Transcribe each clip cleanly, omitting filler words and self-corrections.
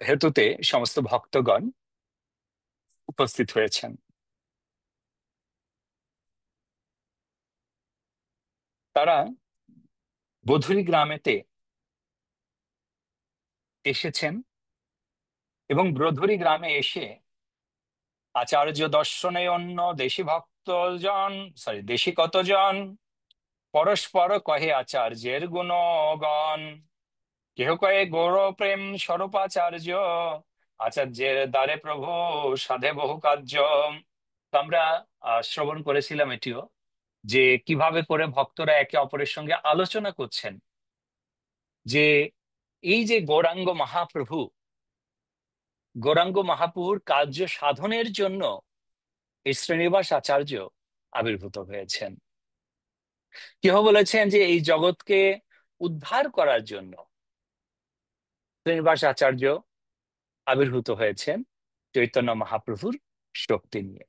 হেতুতে সমস্ত ভক্তগণ উপস্থিত হয়েছেন। তারা বধূরি গ্রামেতে এসেছেন এবং বধূরি গ্রামে এসে আচার্য দর্শনে অন্য দেশি ভক্তজন, দেশি কতজন পরস্পর কহে আচার্যের গুণগণ। কেহ কয়ে গৌর প্রেম স্বরূপাচার্য, আচার্যের দ্বারে প্রভু সাধে বহু কার্য। তো আমরা শ্রবণ করেছিলাম এটিও, যে কিভাবে করে ভক্তরা একে অপরের সঙ্গে আলোচনা করছেন যে এই যে গৌরাঙ্গ মহাপ্রভুর কার্য সাধনের জন্য এই শ্রীনিবাস আচার্য আবির্ভূত হয়েছেন। কেহ বলেছেন যে এই জগৎকে উদ্ধার করার জন্য শ্রীনিবাস আচার্য আবির্ভূত হয়েছেন চৈতন্য মহাপ্রভুর শক্তি নিয়ে।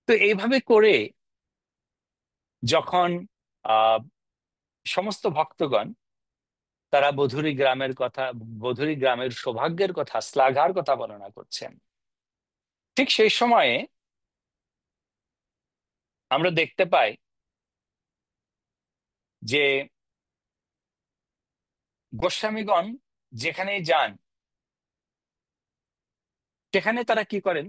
তো এইভাবে করে যখন আহ সমস্ত ভক্তগণ তারা বধূরি গ্রামের সৌভাগ্যের কথা, শ্লাঘার কথা বর্ণনা করছেন, ঠিক সেই সময়ে আমরা দেখতে পাই যে গোস্বামীগণ যেখানেই যান সেখানে তারা কি করেন,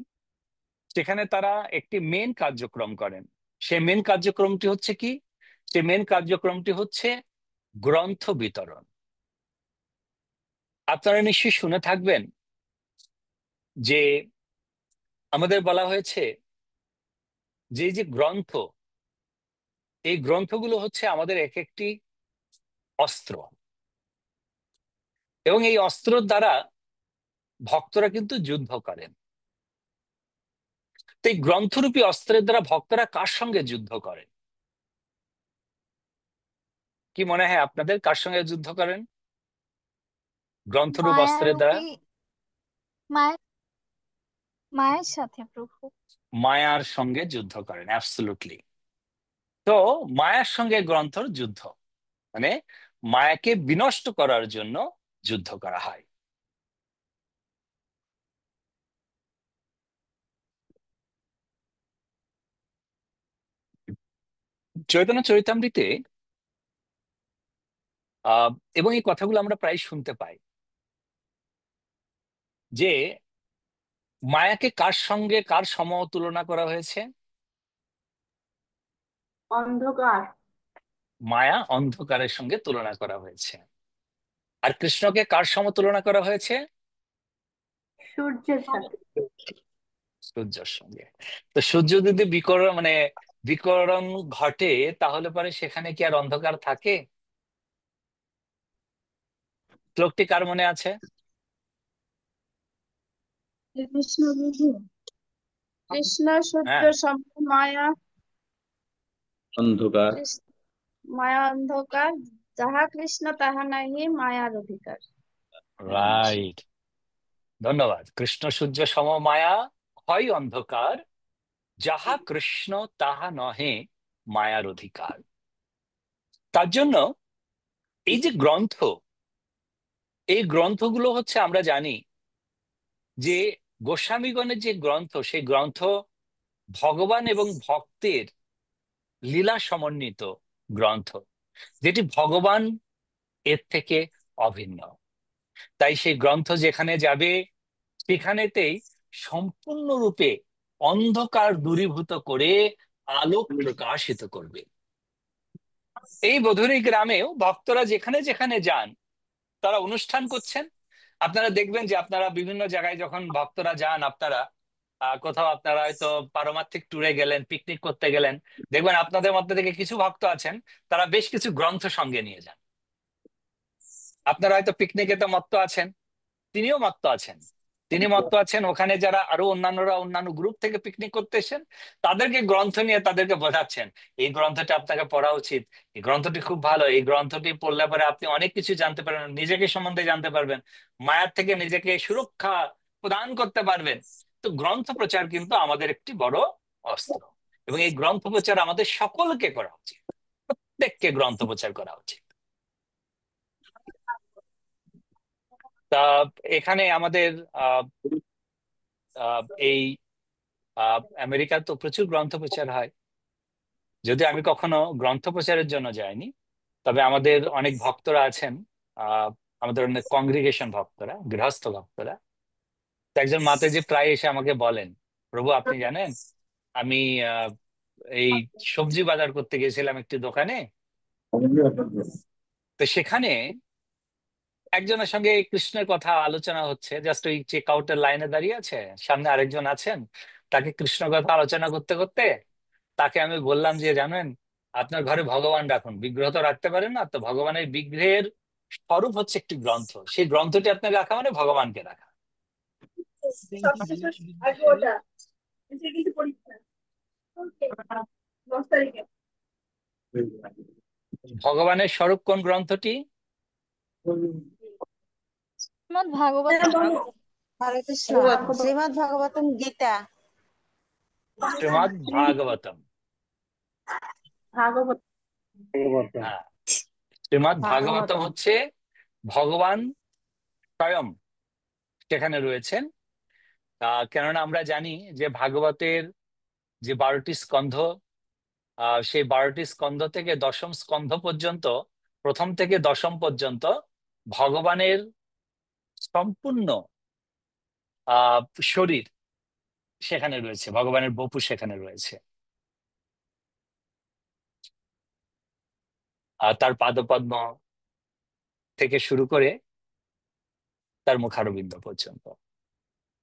সেখানে তারা একটি মেন কার্যক্রম করেন। সেই মেন কার্যক্রমটি হচ্ছে কি? সেই মেন কার্যক্রমটি হচ্ছে গ্রন্থ বিতরণ। আপনারা নিশ্চয়ই শুনে থাকবেন যে আমাদের বলা হয়েছে যে এই যে গ্রন্থ, এই গ্রন্থগুলো হচ্ছে আমাদের এক একটি অস্ত্র, এবং এই অস্ত্রের দ্বারা ভক্তরা কিন্তু যুদ্ধ করেন। তো এই গ্রন্থরূপী অস্ত্রের দ্বারা ভক্তরা কার সঙ্গে যুদ্ধ করেন? কি মনে হয় আপনাদের, কার সঙ্গে যুদ্ধ করেন গ্রন্থরূপ মায়া অস্ত্রের দ্বারা? রূপী মায়ের মায়ের সাথে প্রভু। মায়ার সঙ্গে যুদ্ধ করেন, অ্যাবসলুটলি। তো মায়ার সঙ্গে গ্রন্থর যুদ্ধ মানে মায়াকে বিনষ্ট করার জন্য যুদ্ধ করা হয়। চৈতন্য চরিতামৃতে আহ এবং এই কথাগুলো আমরা প্রায় শুনতে পাই যে মায়াকে কার সঙ্গে, কার সম তুলনা করা হয়েছে? অন্ধকার। মায়া অন্ধকারের সঙ্গে তুলনা করা হয়েছে। আর কৃষ্ণকে কার সম তুলনা করা হয়েছে? সূর্যের সাথে। সূর্যের সঙ্গে। তো সূর্য যদি বিকরণ ঘটে, তাহলে পরে সেখানে কি আর অন্ধকার থাকে? শ্লোকটি কার মনে আছে? কৃষ্ণ প্রভু। কৃষ্ণ সূর্য হ্যাঁ, সম মায়া। অন্ধকার। মায়া অন্ধকার, যাহা কৃষ্ণ তাহা নাহি মায়ার অধিকার। রাইট, ধন্যবাদ। কৃষ্ণ সূর্য সম মায়া, হয় অন্ধকার, যাহা কৃষ্ণ তাহা নহে মায়ার অধিকার। তার জন্য এই যে গ্রন্থ, এই গ্রন্থগুলো হচ্ছে আমরা জানি যে গোস্বামীগণের যে গ্রন্থ, সেই গ্রন্থ ভগবান এবং ভক্তের লীলা সমন্বিত গ্রন্থ, যেটি ভগবান এর থেকে অভিন্ন। তাই সেই গ্রন্থ যেখানে যাবে সেখানেতেই সম্পূর্ণরূপে অন্ধকার দূরীভূত করে আলোক প্রকাশিত করবে। এই বধূরি গ্রামেও ভক্তরা যেখানে যেখানে যান তারা অনুষ্ঠান করছেন। আপনারা দেখবেন যে আপনারা বিভিন্ন জায়গায় যখন ভক্তরা যান, আপনারা কোথাও আপনারা হয়তো পারমার্থিক ট্যুরে গেলেন, পিকনিক করতে গেলেন, দেখবেন আপনাদের মধ্যে থেকে কিছু ভক্ত আছেন তারা বেশ কিছু গ্রন্থ সঙ্গে নিয়ে যান। আপনারা হয়তো পিকনিকে তো মত্ত আছেন, তিনিও মত্ত আছেন, তিনি মত্ত আছেন। ওখানে যারা আরো অন্যান্য গ্রুপ থেকে পিকনিক করতে এসেছেন তাদেরকে গ্রন্থ নিয়ে তাদেরকে বোঝাচ্ছেন, এই গ্রন্থটা আপনাকে পড়া উচিত, এই গ্রন্থটি খুব ভালো, এই গ্রন্থটি পড়লে পরে আপনি অনেক কিছু জানতে পারবেন, নিজেকে সম্বন্ধে জানতে পারবেন, মায়ার থেকে নিজেকে সুরক্ষা প্রদান করতে পারবেন। তো গ্রন্থ প্রচার কিন্তু আমাদের একটি বড় অস্ত্র, এবং এই গ্রন্থ প্রচার আমাদের সকলকে করা উচিত, প্রত্যেককে গ্রন্থ প্রচার করা উচিত। তা এখানে আমাদের আহ আহ, এই আমেরিকা তো প্রচুর গ্রন্থ প্রচার হয়। যদি আমি কখনো গ্রন্থ প্রচারের জন্য যাইনি, তবে আমাদের অনেক ভক্তরা আছেন, আহ আমাদের অনেক কংগ্রিগেশন ভক্তরা, গৃহস্থ ভক্তরা। তো একজন মাতাজি প্রায় এসে আমাকে বলেন, প্রভু আপনি জানেন, আমি আহ, এই সবজি বাজার করতে গেছিলাম একটি দোকানে। তো সেখানে একজনের সঙ্গে কৃষ্ণের কথা আলোচনা হচ্ছে, জাস্ট ওই চেক আউটের লাইনে দাঁড়িয়ে আছে, সামনে আরেকজন আছেন, তাকে কৃষ্ণ কথা আলোচনা করতে করতে তাকে আমি বললাম যে জানেন, আপনার ঘরে ভগবান রাখুন, বিগ্রহ তো রাখতে পারেন না, তো ভগবানের বিগ্রহের স্বরূপ হচ্ছে একটি গ্রন্থ, সেই গ্রন্থটি আপনার রাখা মানে ভগবানকে রাখা। সবশেষে আগে ওটা এসে কিছু পরীক্ষা 10 তারিখে। ভগবানের স্বরূপ কোন গ্রন্থটি? শ্রীমদ্ ভাগবতম। হরে কৃষ্ণ। ভাগবত শ্রীমদ্ ভাগবতম গীতা। শ্রীমদ্ ভাগবতম। ভাগবত হ্যাঁ, শ্রীমদ্ ভাগবতম ভাগবতম। হচ্ছে ভগবান স্বয়ং সেখানে রয়েছেন। কেননা আমরা জানি যে ভাগবতের যে 12টি স্কন্ধ, সেই 12টি স্কন্ধ থেকে দশম স্কন্ধ পর্যন্ত, প্রথম থেকে দশম পর্যন্ত ভগবানের সম্পূর্ণ আহ শরীর সেখানে রয়েছে, ভগবানের বপু সেখানে রয়েছে। তার পাদপদ্ম থেকে শুরু করে তার মুখারবিন্দ পর্যন্ত।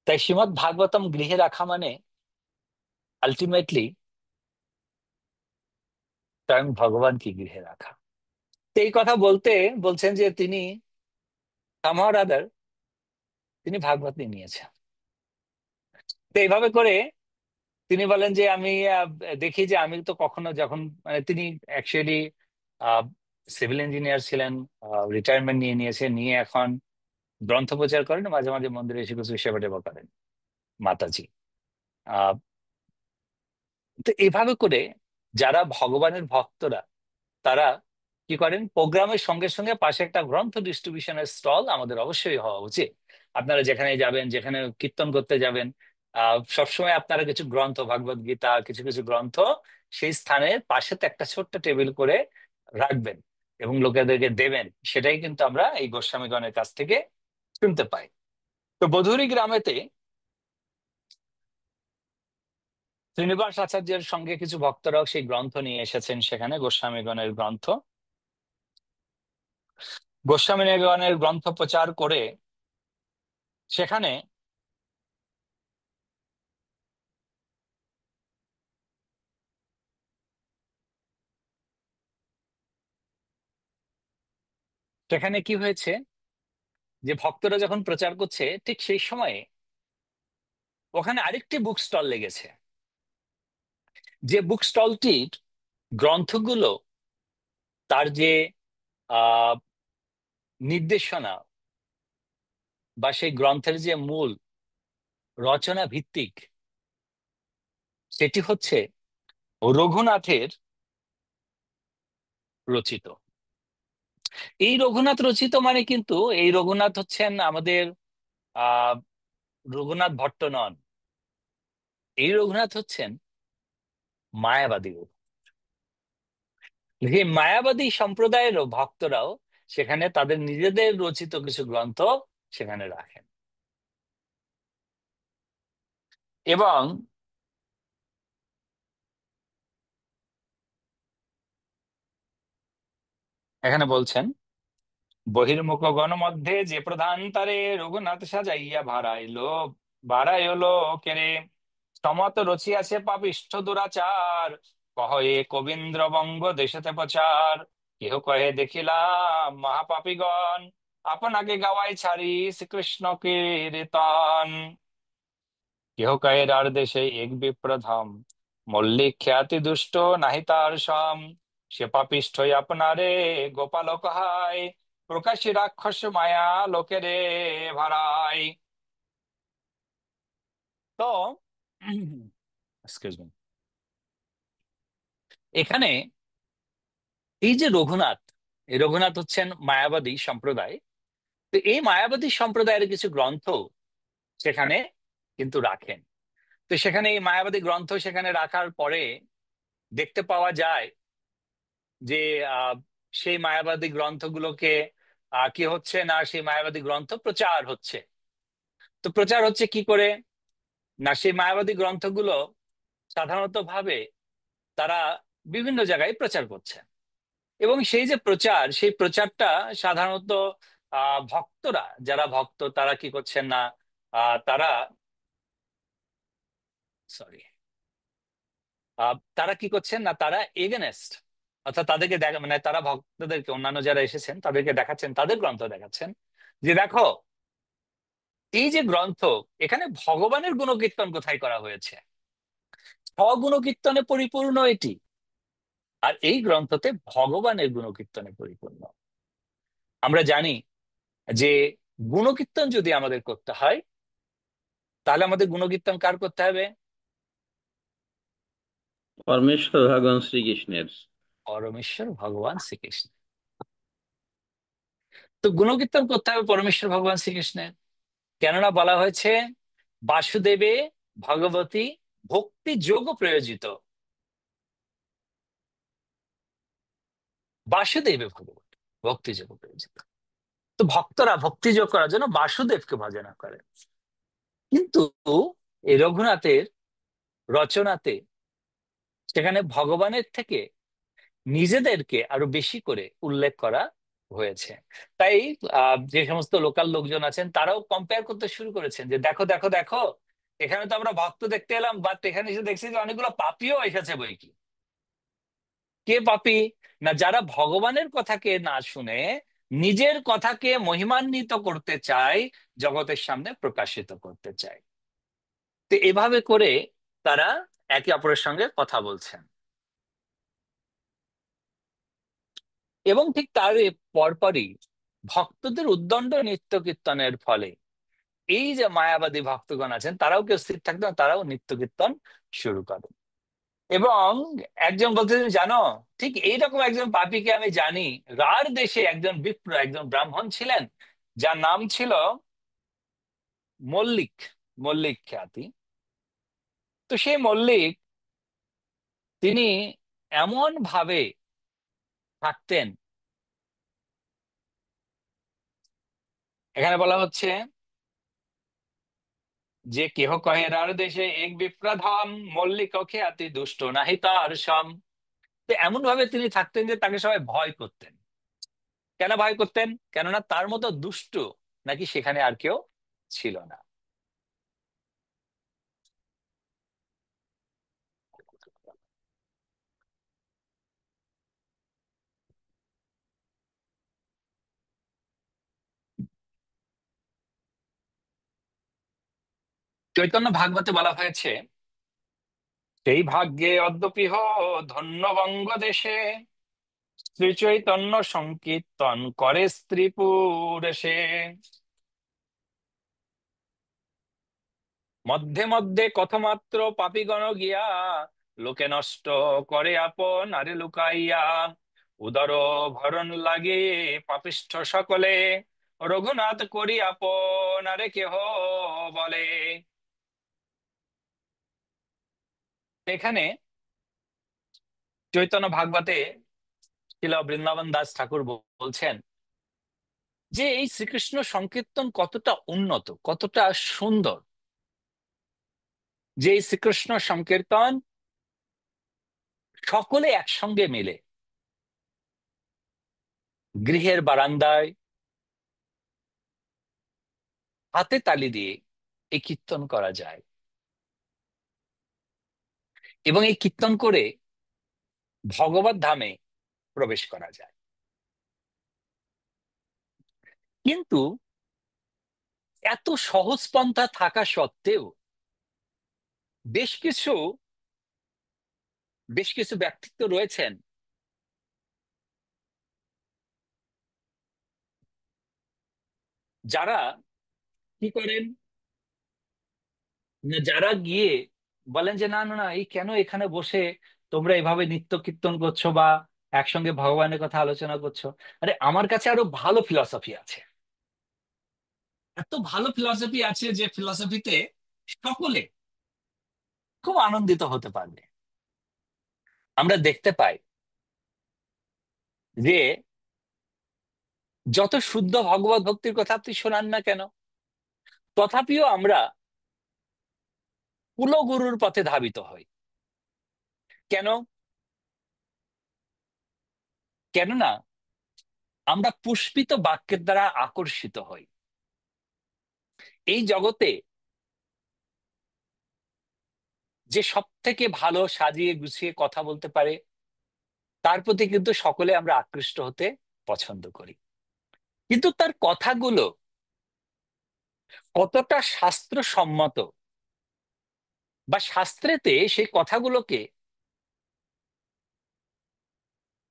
তাই শ্রীমদ্ ভাগবতম গৃহে রাখা মানে আলটিমেটলি স্বয়ং ভগবানকে গৃহে রাখা। তো এই কথা বলতে বলছেন যে তিনি somehow or other তিনি ভাগবত নিয়ে নিয়েছেন। তো এইভাবে করে তিনি বলেন যে আমি দেখি যে আমি তো কখনো যখন মানে তিনি অ্যাকচুয়ালি সিভিল ইঞ্জিনিয়ার ছিলেন, রিটায়ারমেন্ট নিয়ে নিয়েছে, নিয়ে এখন গ্রন্থ প্রচার করেন, মাঝে মাঝে মন্দিরে এসে কিছু সেবা টেবা করেন মাতাজি। আহ তো এইভাবে করে যারা ভগবানের ভক্তরা তারা কি করেন, প্রোগ্রামের সঙ্গে সঙ্গে পাশে একটা গ্রন্থ ডিস্ট্রিবিউশনের স্টল আমাদের অবশ্যই হওয়া উচিত। আপনারা যেখানে যাবেন, যেখানে কীর্তন করতে যাবেন, সবসময় আপনারা কিছু গ্রন্থ, ভাগবত গীতা, কিছু কিছু গ্রন্থ সেই স্থানের পাশে তো একটা ছোট্ট টেবিল করে রাখবেন এবং লোকেদেরকে দেবেন। সেটাই কিন্তু আমরা এই গোস্বামীগণের কাছ থেকে শুনতে পাই। তো বধুরী গ্রামেতে শ্রীনিবাস আচার্যের সঙ্গে কিছু ভক্তরাও সেই গ্রন্থ নিয়ে এসেছেন সেখানে, গোস্বামীগণের গ্রন্থ। গোস্বামীগণের গ্রন্থ প্রচার করে সেখানে সেখানে কি হয়েছে, যে ভক্তরা যখন প্রচার করছে ঠিক সেই সময়ে ওখানে আরেকটি বুক স্টল লেগেছে, যে বুক স্টলটির গ্রন্থগুলো, তার যে আহ নির্দেশনা বা সেই গ্রন্থের যে মূল রচনা ভিত্তিক, সেটি হচ্ছে রঘুনাথের রচিত। এই রঘুনাথ রচিত মানে কিন্তু এই রঘুনাথ হচ্ছেন আমাদের আহ রঘুনাথ ভট্ট নন, এই রঘুনাথ হচ্ছেন মায়াবাদী। এই মায়াবাদী সম্প্রদায়েরও ভক্তরাও সেখানে তাদের নিজেদের রচিত কিছু গ্রন্থ সেখানে রাখেন। এবং এখানে বলছেন, বহির্মুখ গণমধ্যে যে প্রধান তারে রঘুনাথ সাজাইয়া ভাড়াইলো কেরে, সমত রচিয়াছে পাপিষ্ঠ দুরাচার, কহে কবীন্দ্র বঙ্গ দেশেতে প্রচার, কেহ কহে দেখিলাম মহাপাপীগণ, আপনাকে গাওয়াই ছাড়ি শ্রীকৃষ্ণ কীর্তন, কেহ কহে আর দেশে এক বিপ্রধম, মল্লিক খ্যাতি দুষ্ট নাহি তার সম, সে পাপিষ্ঠ আপনারে গোপাল কহায়, প্রকাশী রাক্ষস মায়া লোকেরে ভাড়ায়। তো এক্সকিউজ মি, এখানে এই যে রঘুনাথ, এই রঘুনাথ হচ্ছেন মায়াবাদী সম্প্রদায়। তো তো এই মায়াবাদী সম্প্রদায়ের কিছু গ্রন্থ সেখানে কিন্তু রাখেন। তো সেখানে এই মায়াবাদী গ্রন্থ সেখানে রাখার পরে দেখতে পাওয়া যায় যে আহ সেই মায়াবাদী গ্রন্থগুলোকে কি হচ্ছে না, সেই মায়াবাদী গ্রন্থ প্রচার হচ্ছে। তো প্রচার হচ্ছে কি করে না, সেই মায়াবাদী গ্রন্থগুলো সাধারণত ভাবে তারা বিভিন্ন জায়গায় প্রচার করছে, এবং সেই যে প্রচার, সেই প্রচারটা সাধারণত ভক্তরা, যারা ভক্ত তারা কি করছেন না, তারা সরি তারা কি করছেন না, তারা এগেনেস্ট, অর্থাৎ তাদেরকে দেখা মানে তারা ভক্তদেরকে, অন্যান্য যারা এসেছেন তাদেরকে দেখাচ্ছেন, তাদের গ্রন্থ দেখাচ্ছেন যে দেখো এই যে গ্রন্থ, এখানে ভগবানের গুণকীর্তন কোথায় করা হয়েছে, স্বগুণকীর্তনে পরিপূর্ণ এটি, আর এই গ্রন্থতে ভগবানের গুণকীর্তনে পরিপূর্ণ। আমরা জানি যে গুণকীর্তন যদি আমাদের করতে হয়, তাহলে আমাদের গুণকীর্তন কার করতে হবে? পরমেশ্বর ভগবান শ্রীকৃষ্ণের। পরমেশ্বর ভগবান শ্রীকৃষ্ণ। তো গুণকীর্তন করতে হবে পরমেশ্বর ভগবান শ্রীকৃষ্ণের, কেননা বলা হয়েছে বাসুদেবে ভগবতী ভক্তি যোগ প্রয়োজিত। বাসুদেবে ভগবতী ভক্তি যোগ প্রয়োজিত। তো ভক্তরা ভক্তি যোগ করার জন্য বাসুদেবকে ভজনা করে। কিন্তু এই রঘুনাথের রচনাতে সেখানে ভগবানের থেকে নিজেদেরকে আরো বেশি করে উল্লেখ করা হয়েছে। তাই যে সমস্ত লোকাল লোকজন আছেন তারাও কম্পেয়ার করতে শুরু করেছেন যে দেখো দেখো দেখো, এখানে তো আমরা ভক্ত দেখতে এলাম, বাট এখানে এসে দেখছি যে অনেকগুলো পাপিও এসেছে বই কি। কে পাপী? না, যারা ভগবানের কথাকে না শুনে নিজের কথাকে মহিমান্বিত করতে চায়, জগতের সামনে প্রকাশিত করতে চায়। তো এভাবে করে তারা একে অপরের সঙ্গে কথা বলছেন। এবং ঠিক তার পরপরই ভক্তদের উদ্দণ্ড নিত্য কীর্তনের ফলে এই যে মায়াবাদী ভক্তগণ আছেন তারাও কেউ স্থির থাকতো না, তারাও নিত্য কীর্তন শুরু করে। এবং একজন বলতেছেন জানো, ঠিক এইরকম একজন পাপীকে আমি জানি, রার দেশে একজন বিপ্র, একজন ব্রাহ্মণ ছিলেন যার নাম ছিল মল্লিক, মল্লিক খ্যাতি। তো সেই মল্লিক, তিনি এমন ভাবে থাকতেন, এখানে বলা হচ্ছে যে কেহ কহে রার দেশে এক বিপ্রধাম, মল্লিক খ্যাতি দুষ্ট নাহি তার সম। তো এমন ভাবে তিনি থাকতেন যে তাকে সবাই ভয় করতেন। কেন ভয় করতেন? কেননা তার মতো দুষ্ট নাকি সেখানে আর কেউ ছিল না। চৈতন্য ভাগবতে বলা হয়েছে সেই ভাগ্যে অদ্যপিহ ধন্য বঙ্গ দেশে, শ্রী চৈতন্য সংকীর্তন করে স্ত্রী পুরুষে। মধ্যে মধ্যে কথমাত্র পাপীগণ গিয়া, লোকে নষ্ট করে আপন আরে লুকাইয়া। উদর ভরণ লাগে পাপিষ্ঠ সকলে, রঘুনাথ করি আপন আরে কেহ বলে। এখানে চৈতন্য ভাগবতে শিল বৃন্দাবন দাস ঠাকুর বলছেন যে এই শ্রীকৃষ্ণ সংকীর্তন কতটা উন্নত, কতটা সুন্দর, যে এই শ্রীকৃষ্ণ সংকীর্তন সকলে একসঙ্গে মিলে গৃহের বারান্দায় হাতে তালি দিয়ে এই কীর্তন করা যায়, এবং এই কীর্তন করে ভগবত ধামে প্রবেশ করা যায়। কিন্তু এত সহজ পন্থা থাকা সত্ত্বেও বেশ কিছু বেশ কিছু ব্যক্তিত্ব রয়েছেন যারা কি করেন না, যারা গিয়ে বলেন যে না না না, এই কেন এখানে বসে তোমরা এভাবে নিত্য কীর্তন করছো বা একসঙ্গে ভগবানের কথা আলোচনা করছো? আরে আমার কাছে আরো ভালো ফিলসফি আছে, এত ভালো ফিলসফি আছে যে ফিলসফিতে সকলে খুব আনন্দিত হতে পারবে। আমরা দেখতে পাই যে যত শুদ্ধ ভগবত ভক্তির কথা আপনি শোনান না কেন, তথাপিও আমরা কুলগুরুর পথে ধাবিত হই। কেন? কেননা আমরা পুষ্পিত বাক্যের দ্বারা আকর্ষিত হই। এই জগতে যে সব থেকে ভালো সাজিয়ে গুছিয়ে কথা বলতে পারে তার প্রতি কিন্তু সকলে আমরা আকৃষ্ট হতে পছন্দ করি। কিন্তু তার কথাগুলো কতটা শাস্ত্রসম্মত বা শাস্ত্রেতে সেই কথাগুলোকে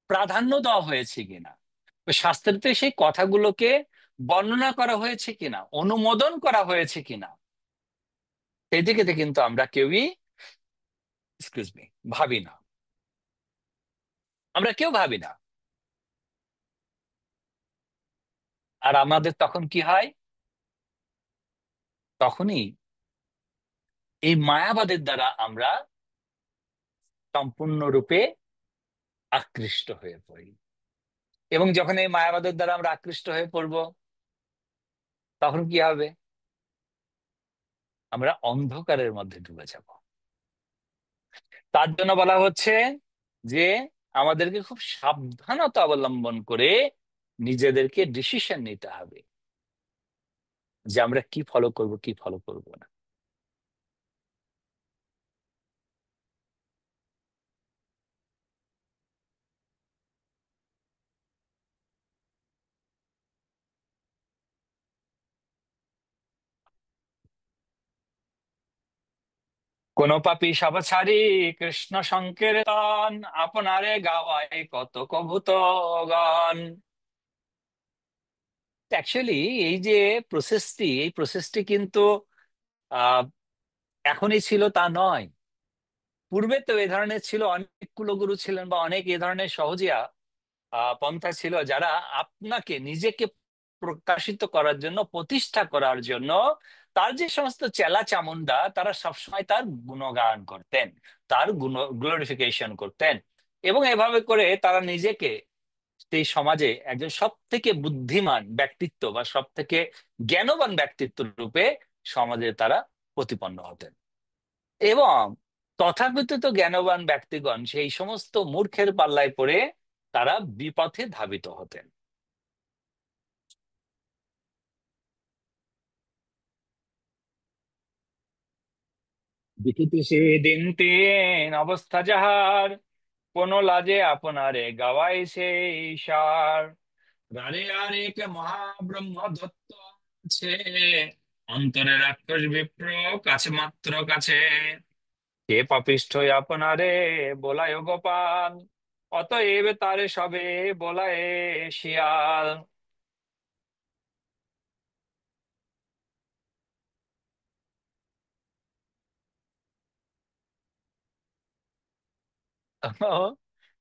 প্রাধান্য দেওয়া হয়েছে কিনা, বা শাস্ত্রেতে সেই কথাগুলোকে বর্ণনা করা হয়েছে কিনা, অনুমোদন করা হয়েছে কিনা, সেই দিকে কিন্তু আমরা কেউই এক্সকিউজ মি ভাবি না। আমরা কেউ ভাবি না। আর আমাদের তখন কি হয়? তখনই এই মায়াবাদের দ্বারা আমরা সম্পূর্ণরূপে আকৃষ্ট হয়ে পড়ি। এবং যখন এই মায়াবাদের দ্বারা আমরা আকৃষ্ট হয়ে পড়ব, তখন কি হবে? আমরা অন্ধকারের মধ্যে ডুবে যাব। তার জন্য বলা হচ্ছে যে আমাদেরকে খুব সাবধানতা অবলম্বন করে নিজেদেরকে ডিসিশন নিতে হবে যে আমরা কি ফলো করব, কি ফলো করব না। কোন পাপী সব ছাড়ি কৃষ্ণ সংকীর্তন, আপনারে গাওয়ায় কত কভূত গান। অ্যাকচুয়ালি এই প্রসেসটি কিন্তু আহ এখনই ছিল তা নয়। পূর্বে তো এই ধরনের ছিল, অনেক কুলগুরু ছিলেন বা অনেক এই ধরনের সহজিয়া পন্থা ছিল, যারা আপনাকে নিজেকে প্রকাশিত করার জন্য, প্রতিষ্ঠা করার জন্য তার যে সমস্ত চেলা চামুন্ডা, তারা সবসময় তার গুণগান করতেন, তার গ্লোরিফিকেশন করতেন। এবং এভাবে করে তারা নিজেকে সেই সমাজে একজন সব থেকে বুদ্ধিমান ব্যক্তিত্ব বা সব থেকে জ্ঞানবান ব্যক্তিত্ব রূপে সমাজে তারা প্রতিপন্ন হতেন। এবং তথাকথিত জ্ঞানবান ব্যক্তিগণ সেই সমস্ত মূর্খের পাল্লায় পড়ে তারা বিপথে ধাবিত হতেন। দেখিতে সে দিন তিন অবস্থা যাহার, কোন লাজে আপনারে গাওয়াই সেই সার। রারে আরে কে মহাব্রহ্ম দত্ত আছে, অন্তরে রাক্ষস বিপ্র কাছে মাত্র কাছে। কে পাপিষ্ঠ আপনারে বলায় গোপাল, অতএব তারে সবে বলায় শিয়াল।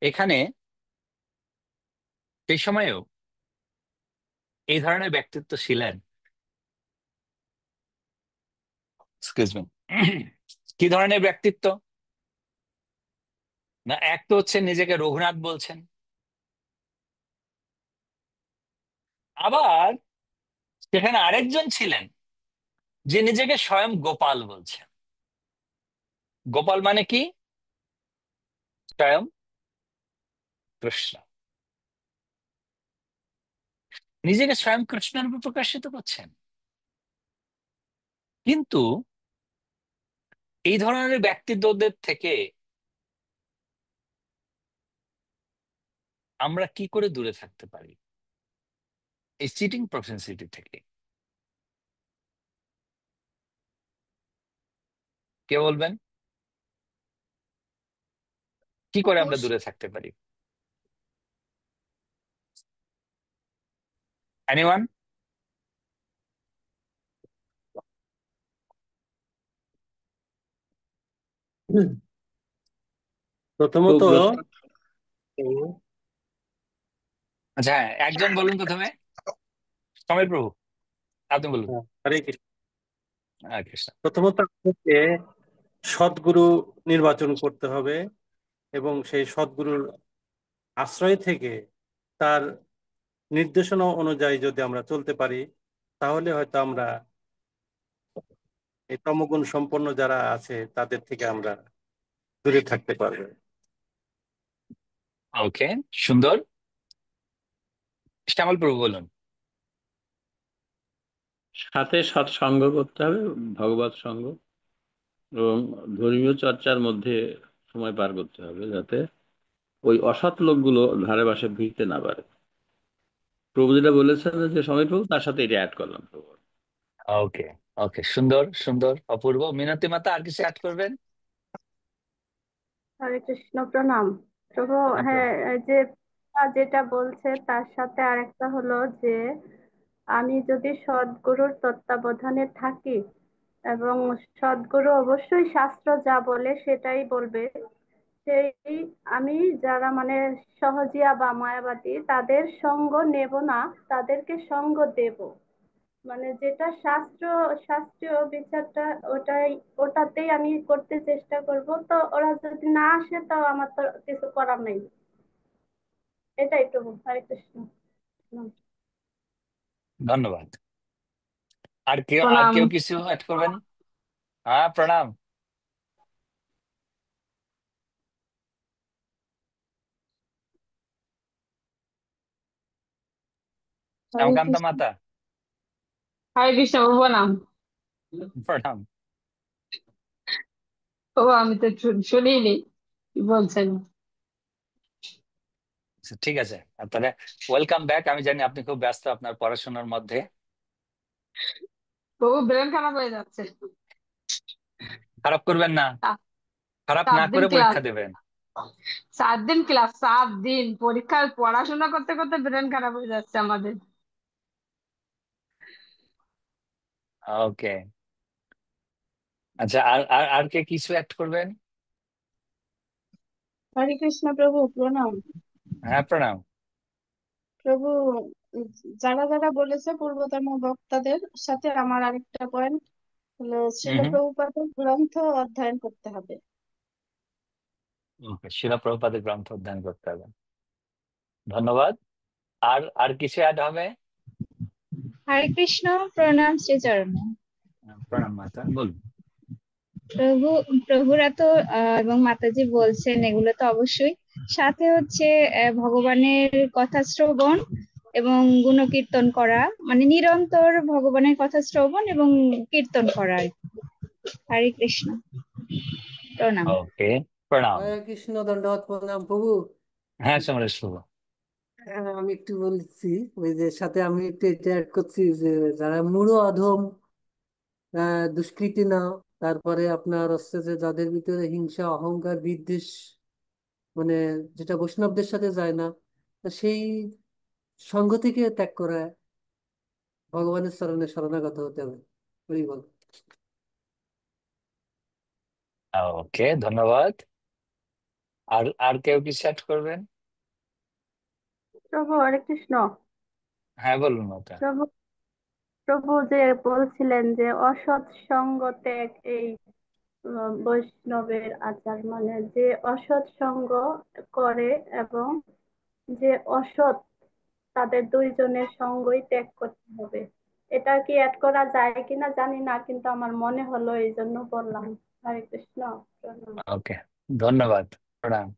এখানে সেই সময়েও এই ধরনের ব্যক্তিত্ব ছিলেন। Excuse me. কি ধরনের ব্যক্তিত্ব? না, এক তো হচ্ছে নিজেকে রঘুনাথ বলছেন, আবার সেখানে আরেকজন ছিলেন যে নিজেকে স্বয়ং গোপাল বলছেন। গোপাল মানে কি? স্বয়ং কৃষ্ণ। নিজেকে স্বয়ং কৃষ্ণ রূপে প্রকাশিত করছেন। কিন্তু এই ধরনের ব্যক্তিত্বদের থেকে আমরা কি করে দূরে থাকতে পারি? এই চিটিং প্রফেন্সিটি থেকে কে বলবেন? কি করে আমরা ঘুষ। দূরে থাকতে পারি? এনিওয়ান? প্রথমত উগ্রতা। আচ্ছা, হ্যাঁ, একজন বলুন প্রথমে। সমীর প্রভু। আপনি বলুন। হরে কৃষ্ণ। হরে কৃষ্ণ। প্রথমত আমাদেরকে সদ্গুরু নির্বাচন করতে হবে এবং সেই সদ্গুরুর আশ্রয় থেকে তার নির্দেশনা অনুযায়ী যদি আমরা চলতে পারি, তাহলে হয়তো আমরা এই তমগুণ সম্পন্ন যারা আছে তাদের থেকে আমরা দূরে থাকতে পারবো। ওকে, সুন্দর। শ্যামল প্রভু বলুন। সাথে সৎসঙ্গ করতে হবে, ভগবত সঙ্গ, এবং ধর্মীয় চর্চার মধ্যে সময় পার করতে হবে যাতে ওই অসৎ লোকগুলো ধারে পাশে ভিড়তে না পারে। প্রভু যেটা বলেছেন যে সময় প্রভু, তার সাথে এটা অ্যাড করলাম প্রভু। ওকে, ওকে, সুন্দর সুন্দর, অপূর্ব। মিনতি মাতা আর কিছু অ্যাড করবেন? হরে কৃষ্ণ, প্রণাম প্রভু। হ্যাঁ, হ্যাঁ, প্রণাম। এই যে যেটা বলছে তার সাথে আরেকটা হলো যে আমি যদি সদ্গুরুর তত্ত্বাবধানে থাকি এবং সদ্গুরু অবশ্যই শাস্ত্র যা বলে সেটাই বলবে, সেই আমি যারা মানে সহজিয়া বা মায়াবাদী তাদের সঙ্গ নেব না, তাদেরকে সঙ্গ দেব। মানে যেটা শাস্ত্রীয় বিচারটা ওটাতেই আমি করতে চেষ্টা করব। তো ওরা যদি না আসে তো আমার তো কিছু করার নেই। এটাই প্রভু। হরে কৃষ্ণ। ধন্যবাদ। আর প্রণাম। কেউ কিছু অ্যাড করবেন? হ্যাঁ, প্রণাম। হরে শ্যামকান্ত কৃষ্ণ। মাতা, হরে কৃষ্ণ, প্রণাম। প্রণাম। ও আমি তো শুনিনি কি বলছেন। আচ্ছা, ঠিক আছে। তাহলে ওয়েলকাম ব্যাক। আমি জানি আপনি খুব ব্যস্ত আপনার পড়াশোনার মধ্যে। বহু ব্রেন খারাপ হয়ে যাচ্ছে। খারাপ করবেন না, সা- খারাপ না 7 দিন করে ক্লাস, পরীক্ষা দেবেন। 7 দিন ক্লাস, 7 দিন পরীক্ষার পড়াশোনা করতে করতে ব্রেন খারাপ হয়ে যাচ্ছে আমাদের। ওকে, আচ্ছা। আর আর আর কে কিছু অ্যাড করবেন? হরে কৃষ্ণ প্রভু, প্রণাম হ্যাঁ, প্রণাম। প্রভু। যারা যারা বলেছে পূর্বতন বক্তাদের সাথে আমার আরেকটা পয়েন্ট হলো হুম, শ্রীল হুম। প্রভুপাদের গ্রন্থ অধ্যয়ন করতে হবে। ওকে, শিলা প্রভুপাদের গ্রন্থ অধ্যয়ন করতে হবে। ধন্যবাদ। আর আর কিছু অ্যাড হবে? হরে কৃষ্ণ, প্রণাম শ্রীচরণ। প্রণাম মাতা, বলুন। প্রভু, প্রভুরা তো এবং মাতাজি বলছেন এগুলো তো অবশ্যই। সাথে হচ্ছে ভগবানের কথা শ্রবণ এবং গুণকীর্তন করা, মানে নিরন্তর ভগবানের কথা শ্রবণ এবং কীর্তন করা আর কি। হরে কৃষ্ণ, প্রণাম। ওকে, প্রণাম। হরে কৃষ্ণ, দণ্ডবত প্রণাম প্রভু। হ্যাঁ, সমরেশ প্রভু। আমি একটু বলছি, ওই যে সাথে আমি একটু এটা অ্যাড করছি যে যারা মূঢ় অধম, দুষ্কৃতী না, তারপরে আপনার হচ্ছে যে যাদের ভিতরে হিংসা অহংকার বিদ্বেষ, মানে যেটা বৈষ্ণবদের সাথে যায় না, তা সেই সঙ্গ থেকে ত্যাগ করা, ভগবানের চরণে শরণাগত হতে হবে। হরি বল। ওকে, ধন্যবাদ। আর আর কেউ কিছু অ্যাড করবেন? প্রভু হরে কৃষ্ণ। হ্যাঁ, বলুন মাতা। প্রভু, প্রভু যে বলছিলেন যে অসৎ সঙ্গ ত্যাগ এই বৈষ্ণবের আচার, মানে যে অসৎ সঙ্গ করে এবং যে অসৎ, তাদের দুইজনের সঙ্গই ত্যাগ করতে হবে। এটা কি অ্যাড করা যায় কিনা জানি না, কিন্তু আমার মনে হলো এই জন্য বললাম। হরে কৃষ্ণ, প্রণাম। ওকে, ধন্যবাদ, প্রণাম।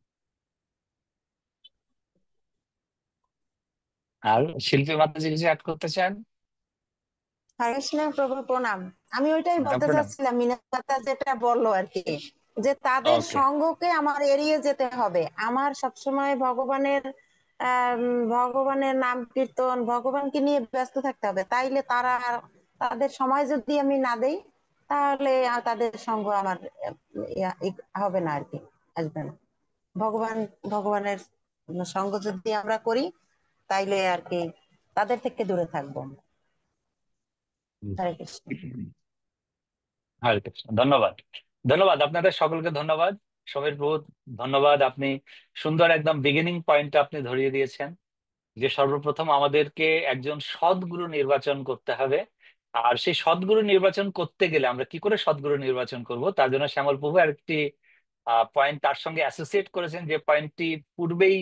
আর শিল্পী মাতাজি কিছু অ্যাড করতে চান? হরে কৃষ্ণ প্রভু, প্রণাম। আমি ওইটাই হ্যাঁ, বলতে প্রণাম। চাচ্ছিলাম, মিনাতা যেটা বললো আর কি, যে তাদের ওকে, সঙ্গকে আমার এড়িয়ে যেতে হবে। আমার সবসময় ভগবানের নাম কীর্তন, ভগবানকে নিয়ে ব্যস্ত থাকতে হবে। তাইলে তাদের সময় যদি আমি না দেই, তাহলে তাদের সঙ্গ আমার হবে না আর কি, আসবে না। ভগবানের সঙ্গ যদি আমরা করি, তাইলে আর কি তাদের থেকে দূরে থাকবো। হরে কৃষ্ণ। হরে কৃষ্ণ। ধন্যবাদ, ধন্যবাদ আপনাদের সকলকে। ধন্যবাদ সমীর প্রভু, ধন্যবাদ। আপনি সুন্দর একদম বিগিনিং পয়েন্ট আপনি ধরিয়ে দিয়েছেন যে সর্বপ্রথম আমাদেরকে একজন সদ্গুরু নির্বাচন করতে হবে। আর সেই সদ্গুরু নির্বাচন করতে গেলে আমরা কি করে সদ্গুরু নির্বাচন করব, তার জন্য শ্যামল প্রভু আরেকটি পয়েন্ট তার সঙ্গে অ্যাসোসিয়েট করেছেন, যে পয়েন্টটি পূর্বেই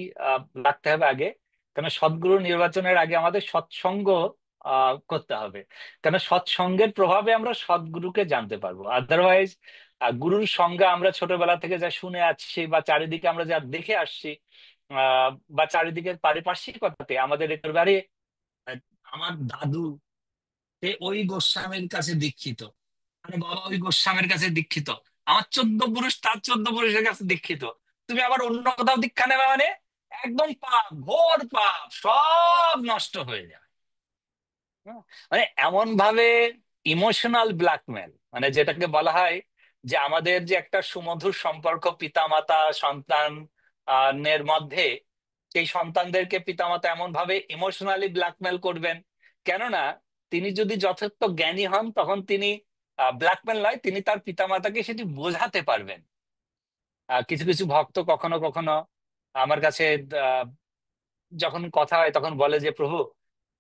রাখতে হবে আগে। কেন সদ্গুরু নির্বাচনের আগে আমাদের সৎসঙ্গ করতে হবে, কেন সৎসঙ্গের প্রভাবে আমরা সদ্গুরুকে জানতে পারবো। আদারওয়াইজ গুরুর সঙ্গে আমরা ছোটবেলা থেকে যা শুনে আসছি বা চারিদিকে আমরা যা দেখে আসছি, বা চারিদিকের পারিপার্শ্বিকতাতে আমাদের একেবারে আমার দাদু সে ওই গোস্বামীর কাছে দীক্ষিত, আমার বাবা ওই গোস্বামীর কাছে দীক্ষিত, আমার 14 পুরুষ তার 14 পুরুষের কাছে দীক্ষিত, তুমি আবার অন্য কোথাও দীক্ষা নেবে মানে একদম পাপ, ঘোর পাপ, সব নষ্ট হয়ে যাবে। হ্যাঁ? মানে এমন ভাবে ইমোশনাল ব্ল্যাকমেল, মানে যেটাকে বলা হয় যে আমাদের যে একটা সুমধুর সম্পর্ক পিতামাতা সন্তান নের মধ্যে, সেই সন্তানদেরকে পিতামাতা এমন ভাবে ইমোশনালি ব্ল্যাকমেল করবেন। কেননা তিনি যদি যথার্থ জ্ঞানী হন তখন তিনি ব্ল্যাকমেল নয়, তিনি তার পিতামাতাকে সেটি বোঝাতে পারবেন। কিছু কিছু ভক্ত কখনো কখনো আমার কাছে আহ, যখন কথা হয় তখন বলে যে প্রভু,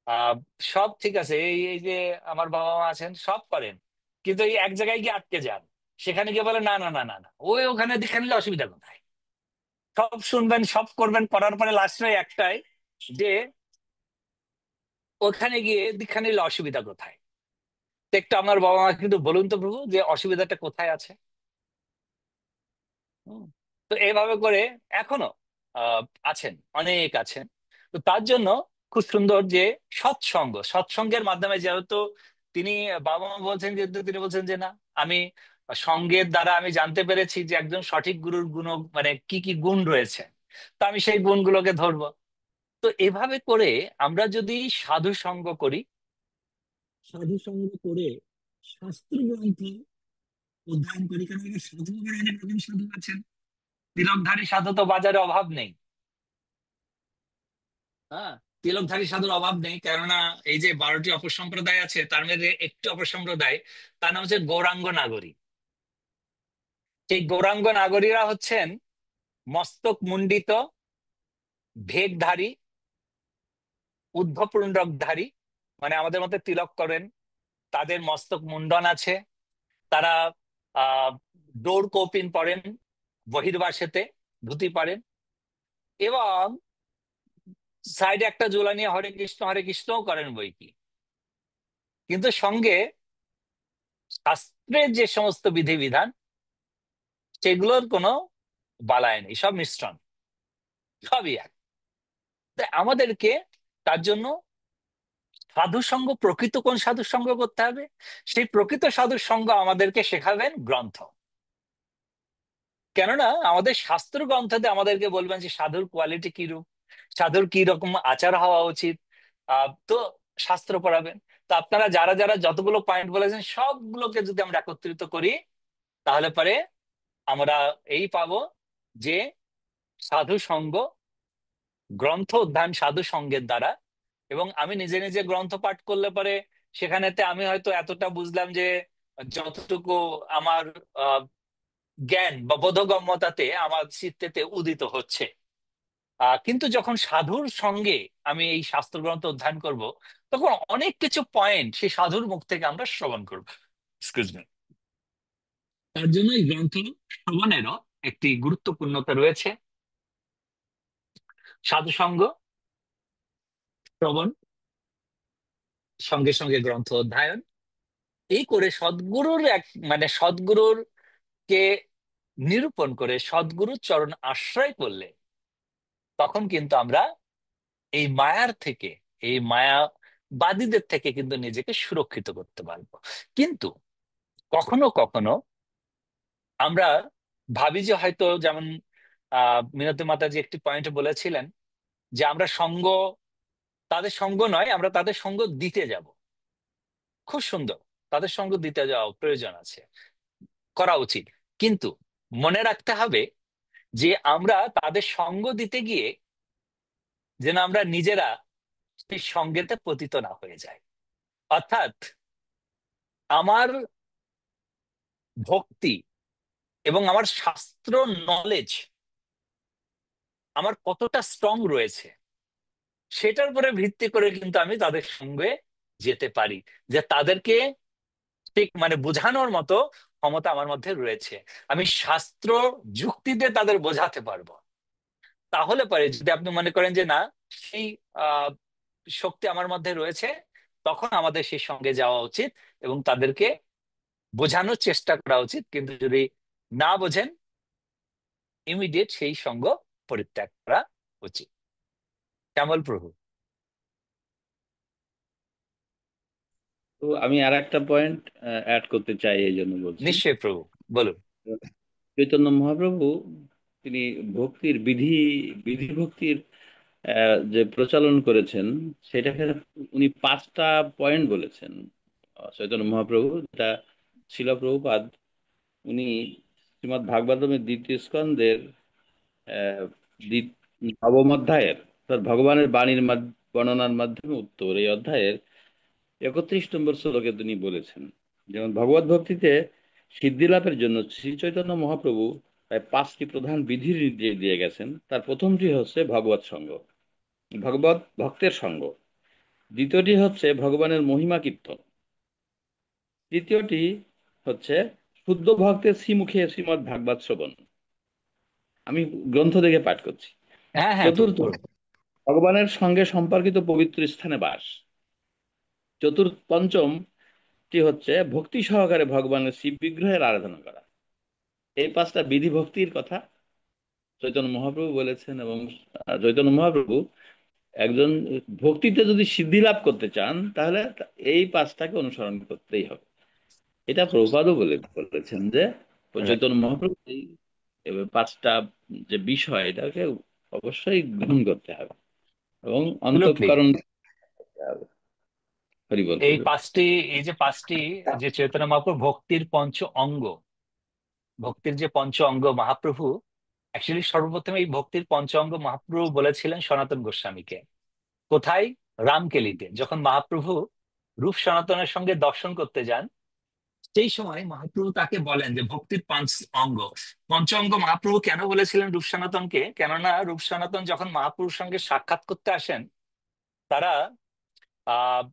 আহ সব ঠিক আছে, এই এই যে আমার বাবা মা আছেন সব করেন, কিন্তু এই এক জায়গায় গিয়ে আটকে যান, সেখানে গিয়ে বলে না না না না না, ওই ওখানে দেখে নিলে অসুবিধা কোথায়, সব শুনবেন সব করবেন, করার পরে লাস্টে একটাই যে ওখানে গিয়ে দীক্ষা নিলে অসুবিধা কোথায়। তো একটু আমার বাবা মা কিন্তু বলুন তো প্রভু যে অসুবিধাটা কোথায় আছে। হুম। তো এইভাবে করে এখনো আহ আছেন, অনেক আছেন। তো তার জন্য খুব সুন্দর যে সৎসঙ্গের মাধ্যমে, যেহেতু তিনি বাবা মা বলছেন, যেহেতু তিনি বলছেন যে না, আমি সঙ্গের দ্বারা আমি জানতে পেরেছি যে একজন সঠিক গুরুর গুণ মানে কি কি গুণ রয়েছে, তো আমি সেই গুণগুলোকে ধরবো। তো এভাবে করে আমরা যদি সাধু সঙ্গ করি, সাধু সঙ্গ করে শাস্ত্র গ্রন্থ অধ্যয়ন করি, কারণ এবার সাধু আবার অনেক রকম সাধু আছেন, তিলকধারী সাধু তো বাজারে অভাব নেই। হ্যাঁ, তিলকধারী সাধুর অভাব নেই, কেননা এই যে 12টি অপসম্প্রদায় আছে তার মধ্যে একটি অপসম্প্রদায়, তার নাম হচ্ছে গৌরাঙ্গ নাগরী। সেই গৌরাঙ্গ নাগরীরা হচ্ছেন মস্তক মুন্ডিত, ভেকধারী, ঊর্ধ্বপুণ্ডকধারী, মানে আমাদের মধ্যে তিলক করেন, তাদের মস্তক মুন্ডন আছে, তারা আহ ডোর কৌপিন পরেন, বহির্বাসেতে ধুতি পরেন, এবং সাইডে একটা জোলা নিয়ে হরে কৃষ্ণও করেন বই কি। কিন্তু সঙ্গে শাস্ত্রের যে সমস্ত বিধিবিধান সেগুলোর কোনো বালায় নেই, সব মিশ্রণ, সবই এক। তাই আমাদেরকে তার জন্য সাধু সঙ্গ, প্রকৃত কোন সাধু সঙ্গ করতে হবে, সেই প্রকৃত সাধু সঙ্গ আমাদেরকে শেখাবেন গ্রন্থ। কেননা আমাদের শাস্ত্র গ্রন্থতে আমাদেরকে বলবেন যে সাধুর কোয়ালিটি কিরূপ, সাধুর কি রকম আচার হওয়া উচিত। তো শাস্ত্র পড়াবেন। তো আপনারা যারা যারা যতগুলো পয়েন্ট বলেছেন সবগুলোকে যদি আমরা একত্রিত করি, তাহলে পরে আমরা এই পাবো যে সাধু সঙ্গ, গ্রন্থ অধ্যয়ন সাধু সঙ্গের দ্বারা। এবং আমি নিজে নিজে গ্রন্থ পাঠ করলে পরে সেখানেতে আমি হয়তো এতটা বুঝলাম যে যতটুকু আমার আহ, জ্ঞান বা বোধগম্যতাতে আমার চিত্তেতে উদিত হচ্ছে। কিন্তু যখন সাধুর সঙ্গে আমি এই শাস্ত্র গ্রন্থ অধ্যয়ন করব, তখন অনেক কিছু পয়েন্ট সেই সাধুর মুখ থেকে আমরা শ্রবণ করবো। Excuse me. তার জন্য এই গ্রন্থ শ্রবণেরও একটি গুরুত্বপূর্ণতা রয়েছে। সাধু সঙ্গ শ্রবণ, সঙ্গে সঙ্গে গ্রন্থ অধ্যয়ন, এই করে সদ্গুরুর মানে সদ্গুরুর কে নিরূপণ করে সদ্গুরুর চরণ আশ্রয় করলে তখন কিন্তু আমরা এই মায়ার থেকে, এই মায়াবাদীদের থেকে কিন্তু নিজেকে সুরক্ষিত করতে পারবো। কিন্তু কখনো কখনো আমরা ভাবি যে হয়তো, যেমন মিনতি মাতাজি একটি পয়েন্টে বলেছিলেন যে আমরা সঙ্গ, তাদের সঙ্গ নয়, আমরা তাদের সঙ্গ দিতে যাব। খুব সুন্দর, তাদের সঙ্গ দিতে যাওয়া প্রয়োজন আছে, করা উচিত। কিন্তু মনে রাখতে হবে যে আমরা তাদের সঙ্গ দিতে গিয়ে যেন আমরা নিজেরা সেই সঙ্গেতে পতিত না হয়ে যায়। অর্থাৎ আমার ভক্তি এবং আমার শাস্ত্র নলেজ আমার কতটা স্ট্রং রয়েছে সেটার উপরে ভিত্তি করে কিন্তু আমি তাদের সঙ্গে যেতে পারি, যে তাদেরকে ঠিক মানে বোঝানোর মতো ক্ষমতা আমার মধ্যে রয়েছে। আমি শাস্ত্র যুক্তি দিয়ে তাদের বোঝাতে পারবো। তাহলে পরে যদি আপনি মনে করেন যে না, সেই আহ শক্তি আমার মধ্যে রয়েছে, তখন আমাদের সেই সঙ্গে যাওয়া উচিত এবং তাদেরকে বোঝানোর চেষ্টা করা উচিত। কিন্তু যদি না বোঝেন, ইমিডিয়েট সেই সঙ্গ পরিত্যাগ করা উচিত। শ্যামল প্রভু। তো আমি আর একটা পয়েন্ট অ্যাড করতে চাই, এই জন্য বলছি। নিশ্চয়ই প্রভু, বলুন। চৈতন্য মহাপ্রভু তিনি ভক্তির বিধি ভক্তির যে প্রচলন করেছেন, সেটাকে উনি 5টা পয়েন্ট বলেছেন। চৈতন্য মহাপ্রভু, যেটা শিল প্রভুপাদ উনি শ্রীমদ্ ভাগবতমের 2য় স্কন্ধের আহ, দ্বি- নবম অধ্যায়ের, অর্থাৎ ভগবানের বাণীর বর্ণনার মাধ্যমে উত্তর, এই অধ্যায়ের 31 নম্বর শ্লোকে তিনি বলেছেন, যেমন ভগবত ভক্তিতে সিদ্ধি লাভের জন্য শ্রী চৈতন্য মহাপ্রভু প্রায় 5টি প্রধান বিধির নির্দেশ দিয়ে গেছেন। তার প্রথমটি হচ্ছে ভগবত সঙ্গ, ভগবত ভক্তের সঙ্গ। দ্বিতীয়টি হচ্ছে ভগবানের মহিমা কীর্তন। তৃতীয়টি হচ্ছে শুদ্ধ ভক্তের শ্রীমুখে শ্রীমদ্ ভাগবত শ্রবণ। আমি গ্রন্থ দেখে পাঠ করছি। হ্যাঁ হ্যাঁ প্রভু, চতুর্থ, পড়ুন। ভগবানের সঙ্গে সম্পর্কিত পবিত্র স্থানে বাস। পঞ্চমটি হচ্ছে ভক্তি সহকারে ভগবানের শিব বিগ্রহের আরাধনা করা। এই 5টা বিধি ভক্তির কথা চৈতন্য মহাপ্রভু বলেছেন। এবং চৈতন্য মহাপ্রভু একজন ভক্তিতে যদি সিদ্ধি লাভ করতে চান, তাহলে এই 5টাকে অনুসরণ করতেই হবে। এটা প্রভুপাদও বলেছেন যে চৈতন্য মহাপ্রভু এই 5টা যে বিষয়, এটাকে অবশ্যই গ্রহণ করতে হবে এবং Absolutely। অন্তঃকরণ করতে হবে। হরি বল এই হরি বল। 5টি, এই যে 5টি, যে চৈতন্য মহাপ্রভু ভক্তির পঞ্চ অঙ্গ, ভক্তির যে পঞ্চ অঙ্গ মহাপ্রভু অ্যাকচুয়ালি সর্বপ্রথম এই ভক্তির পঞ্চ অঙ্গ মহাপ্রভু বলেছিলেন সনাতন গোস্বামীকে। কোথায়? রামকেলিতে, যখন মহাপ্রভু রূপ সনাতনের সঙ্গে দর্শন করতে যান, সেই সময় মহাপ্রভু তাকে বলেন যে ভক্তির অঙ্গ, পঞ্চ অঙ্গ মহাপ্রভু কেন বলেছিলেন রূপ সনাতনকে? কেননা রূপ সনাতন যখন মহাপ্রভুর সঙ্গে সাক্ষাৎ করতে আসেন, তারা আহ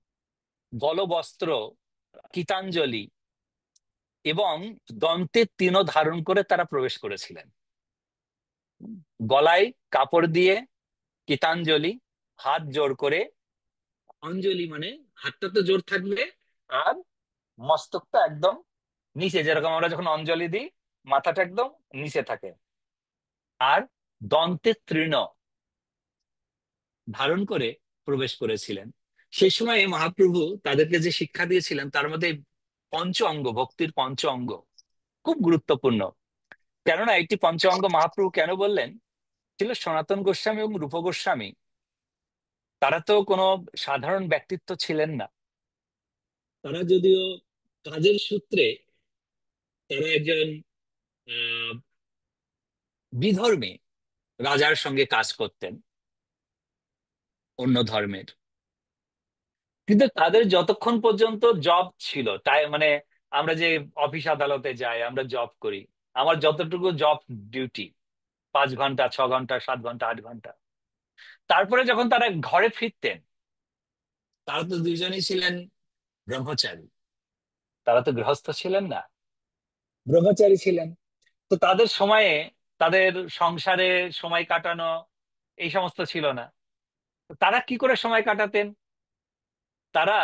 গলবস্ত্র, গীতাঞ্জলি এবং দন্তের তৃণ ধারণ করে তারা প্রবেশ করেছিলেন। গলায় কাপড় দিয়ে গীতাঞ্জলি, হাত জোড় করে, অঞ্জলি মানে হাতটা তো জোর থাকবে, আর মস্তকটা একদম নিচে, যেরকম আমরা যখন অঞ্জলি দিই মাথাটা একদম নিচে থাকে, আর দন্তের তৃণ ধারণ করে প্রবেশ করেছিলেন। সেই সময় মহাপ্রভু তাদেরকে যে শিক্ষা দিয়েছিলেন, তার মধ্যে পঞ্চ অঙ্গ, ভক্তির পঞ্চ অঙ্গ খুব গুরুত্বপূর্ণ। কেননা একটি পঞ্চ অঙ্গ মহাপ্রভু কেন বললেন? ছিল সনাতন গোস্বামী এবং রূপ গোস্বামী, তারা তো কোনো সাধারণ ব্যক্তিত্ব ছিলেন না। তারা যদিও কাজের সূত্রে তারা একজন আহ বিধর্মী রাজার সঙ্গে কাজ করতেন, অন্য ধর্মের, কিন্তু তাদের যতক্ষণ পর্যন্ত জব ছিল, তাই মানে আমরা যে অফিস আদালতে যাই, আমরা জব করি, আমার যতটুকু জব ডিউটি 5 ঘন্টা, 6 ঘন্টা, 7 ঘন্টা, 8 ঘন্টা, তারপরে যখন তারা ঘরে ফিরতেন, তারা তো দুইজনই ছিলেন ব্রহ্মচারী, তারা তো গৃহস্থ ছিলেন না, ব্রহ্মচারী ছিলেন। তো তাদের সময়ে, তাদের সংসারে সময় কাটানো এই সমস্ত ছিল না। তো তারা কি করে সময় কাটাতেন? তারা,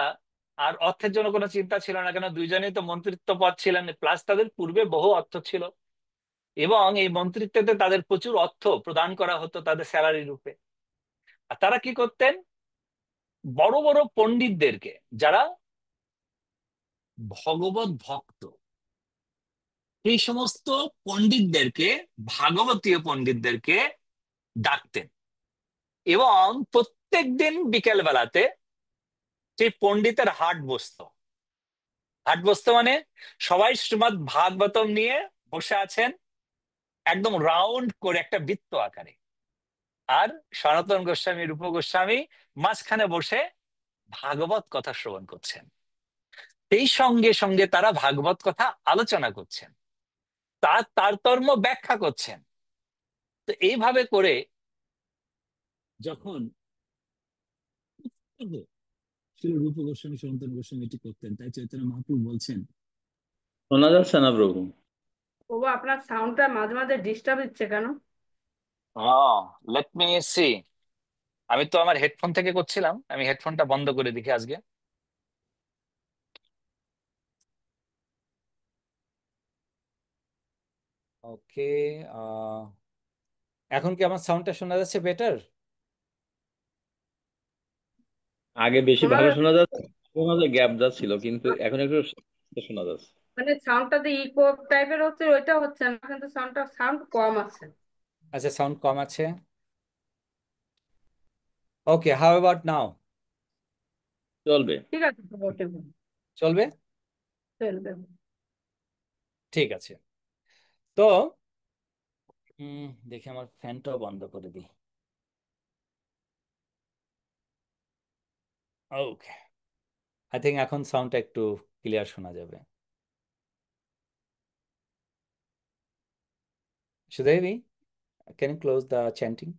আর অর্থের জন্য কোনো চিন্তা ছিল না, কেন দুইজনেই তো মন্ত্রিত্ব পদ ছিলেন, প্লাস তাদের পূর্বে বহু অর্থ ছিল, এবং এই মন্ত্রিত্বতে তাদের প্রচুর অর্থ প্রদান করা হতো তাদের স্যালারি রূপে। আর তারা কি করতেন? বড় বড় পণ্ডিতদেরকে, যারা ভগবত ভক্ত, এই সমস্ত পণ্ডিতদেরকে, ভাগবতীয় পণ্ডিতদেরকে ডাকতেন, এবং প্রত্যেক দিন বিকেল বেলাতে সেই পণ্ডিতের হাট বসতো। হাট বসতো মানে সবাই শ্রীমদ্ ভাগবতম নিয়ে বসে আছেন, একদম রাউন্ড করে একটা বৃত্ত আকারে, আর সনাতন গোস্বামী, রূপ গোস্বামী মাঝখানে বসে ভাগবত কথা শ্রবণ করছেন। এই সঙ্গে সঙ্গে তারা ভাগবত কথা আলোচনা করছেন, তার তারতম্য ব্যাখ্যা করছেন। তো এইভাবে করে যখন শিল রূপ গোস্বামী সনাতন গোস্বামী এটি করতেন, তাই চৈতন্য মহাপ্রভু বলছেন। শোনা যাচ্ছে না প্রভু। প্রভু আপনার সাউন্ডটা মাঝে মাঝে ডিস্টার্ব দিচ্ছে কেন? Let me see. আমি তো আমার হেডফোন থেকে করছিলাম, আমি হেডফোনটা বন্ধ করে দেখি আজকে। ওকে, এখন কি আমার সাউন্ডটা শোনা যাচ্ছে বেটার? আগে বেশি শোনা ভালো শোনা যাচ্ছে। যাচ্ছে, মাঝে গ্যাপ যাচ্ছিল, কিন্তু এখন একটু শোনা যাচ্ছে। মানে সাউন্ডটা যে ইকো টাইপের হচ্ছে ওইটা হচ্ছে না, কিন্তু সাউন্ড কম আছে। আচ্ছা, সাউন্ড কম আছে। ওকে, হাউ অ্যাবাউট নাও? চলবে। ঠিক আছে প্রভু, ঠিক আছে, চলবে? চলবে। ঠিক আছে। তো দেখি আমার ফ্যানটাও বন্ধ করে দিই। ওকে, আই থিঙ্ক এখন সাউন্ডটা একটু ক্লিয়ার শোনা যাবে। Sudevi, can you close the chanting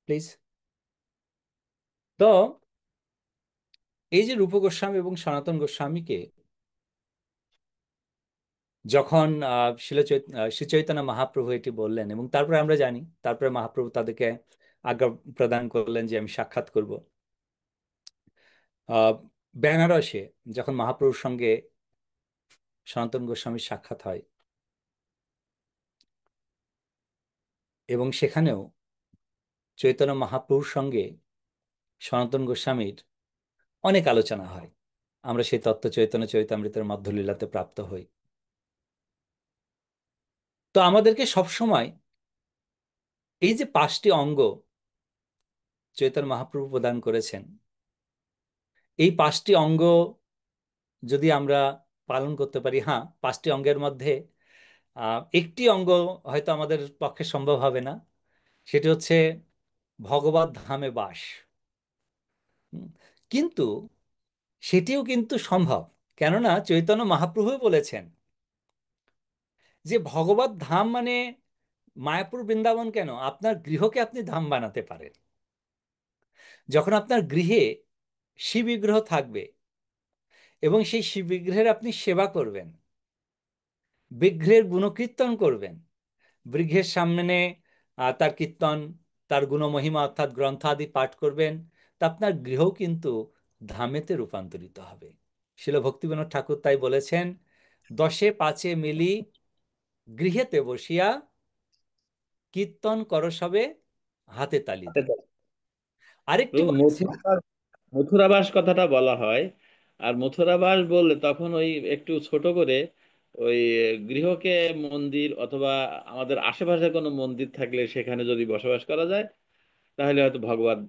please? তো এই যে রূপ গোস্বামী এবং সনাতন গোস্বামীকে যখন শ্রী চৈতন্য মহাপ্রভু এটি বললেন, এবং তারপরে আমরা জানি তারপরে মহাপ্রভু তাদেরকে আজ্ঞা প্রদান করলেন যে আমি সাক্ষাৎ করব। আহ বেনারসে যখন মহাপ্রভুর সঙ্গে সনাতন গোস্বামীর সাক্ষাৎ হয়, এবং সেখানেও চৈতন্য মহাপ্রভুর সঙ্গে সনাতন গোস্বামীর অনেক আলোচনা হয়, আমরা সেই তত্ত্ব চৈতন্য চৈতামৃতের মধ্যলীলাতে প্রাপ্ত হই। তো আমাদেরকে সবসময় এই যে 5টি অঙ্গ চৈতন্য মহাপ্রভু প্রদান করেছেন, এই 5টি অঙ্গ যদি আমরা পালন করতে পারি, হ্যাঁ 5টি অঙ্গের মধ্যে একটি অঙ্গ হয়তো আমাদের পক্ষে সম্ভব হবে না, সেটি হচ্ছে ভগবত ধামে বাস। কিন্তু সেটিও কিন্তু সম্ভব, কেননা চৈতন্য মহাপ্রভু বলেছেন যে ভগবত ধাম মানে মায়াপুর বৃন্দাবন কেন, আপনার গৃহকে আপনি ধাম বানাতে পারেন। যখন আপনার গৃহে শিব বিগ্রহ থাকবে এবং সেই শিব বিগ্রহের আপনি সেবা করবেন, বিগ্রহের গুণকীর্তন করবেন, বিগ্রহের সামনে তার কীর্তন, তার গুণমহিমা অর্থাৎ গ্রন্থ আদি পাঠ করবেন, তা আপনার গৃহ কিন্তু ধামেতে রূপান্তরিত হবে। শিল ভক্তিবিনোদ ঠাকুর তাই বলেছেন, 10 5 মিলি গৃহেতে বসিয়া কীর্তন করো সবে হাতে তালি দি। আরেকটি প্রভু বলেছেন, মথুরাবাস কথাটা বলা হয়, আর মথুরাবাস বললে তখন ওই একটু ছোট করে ওই গৃহকে মন্দির অথবা আমাদের আশেপাশে কোনো মন্দির থাকলে সেখানে যদি বসবাস করা যায়, তাহলে হয়তো ভগবান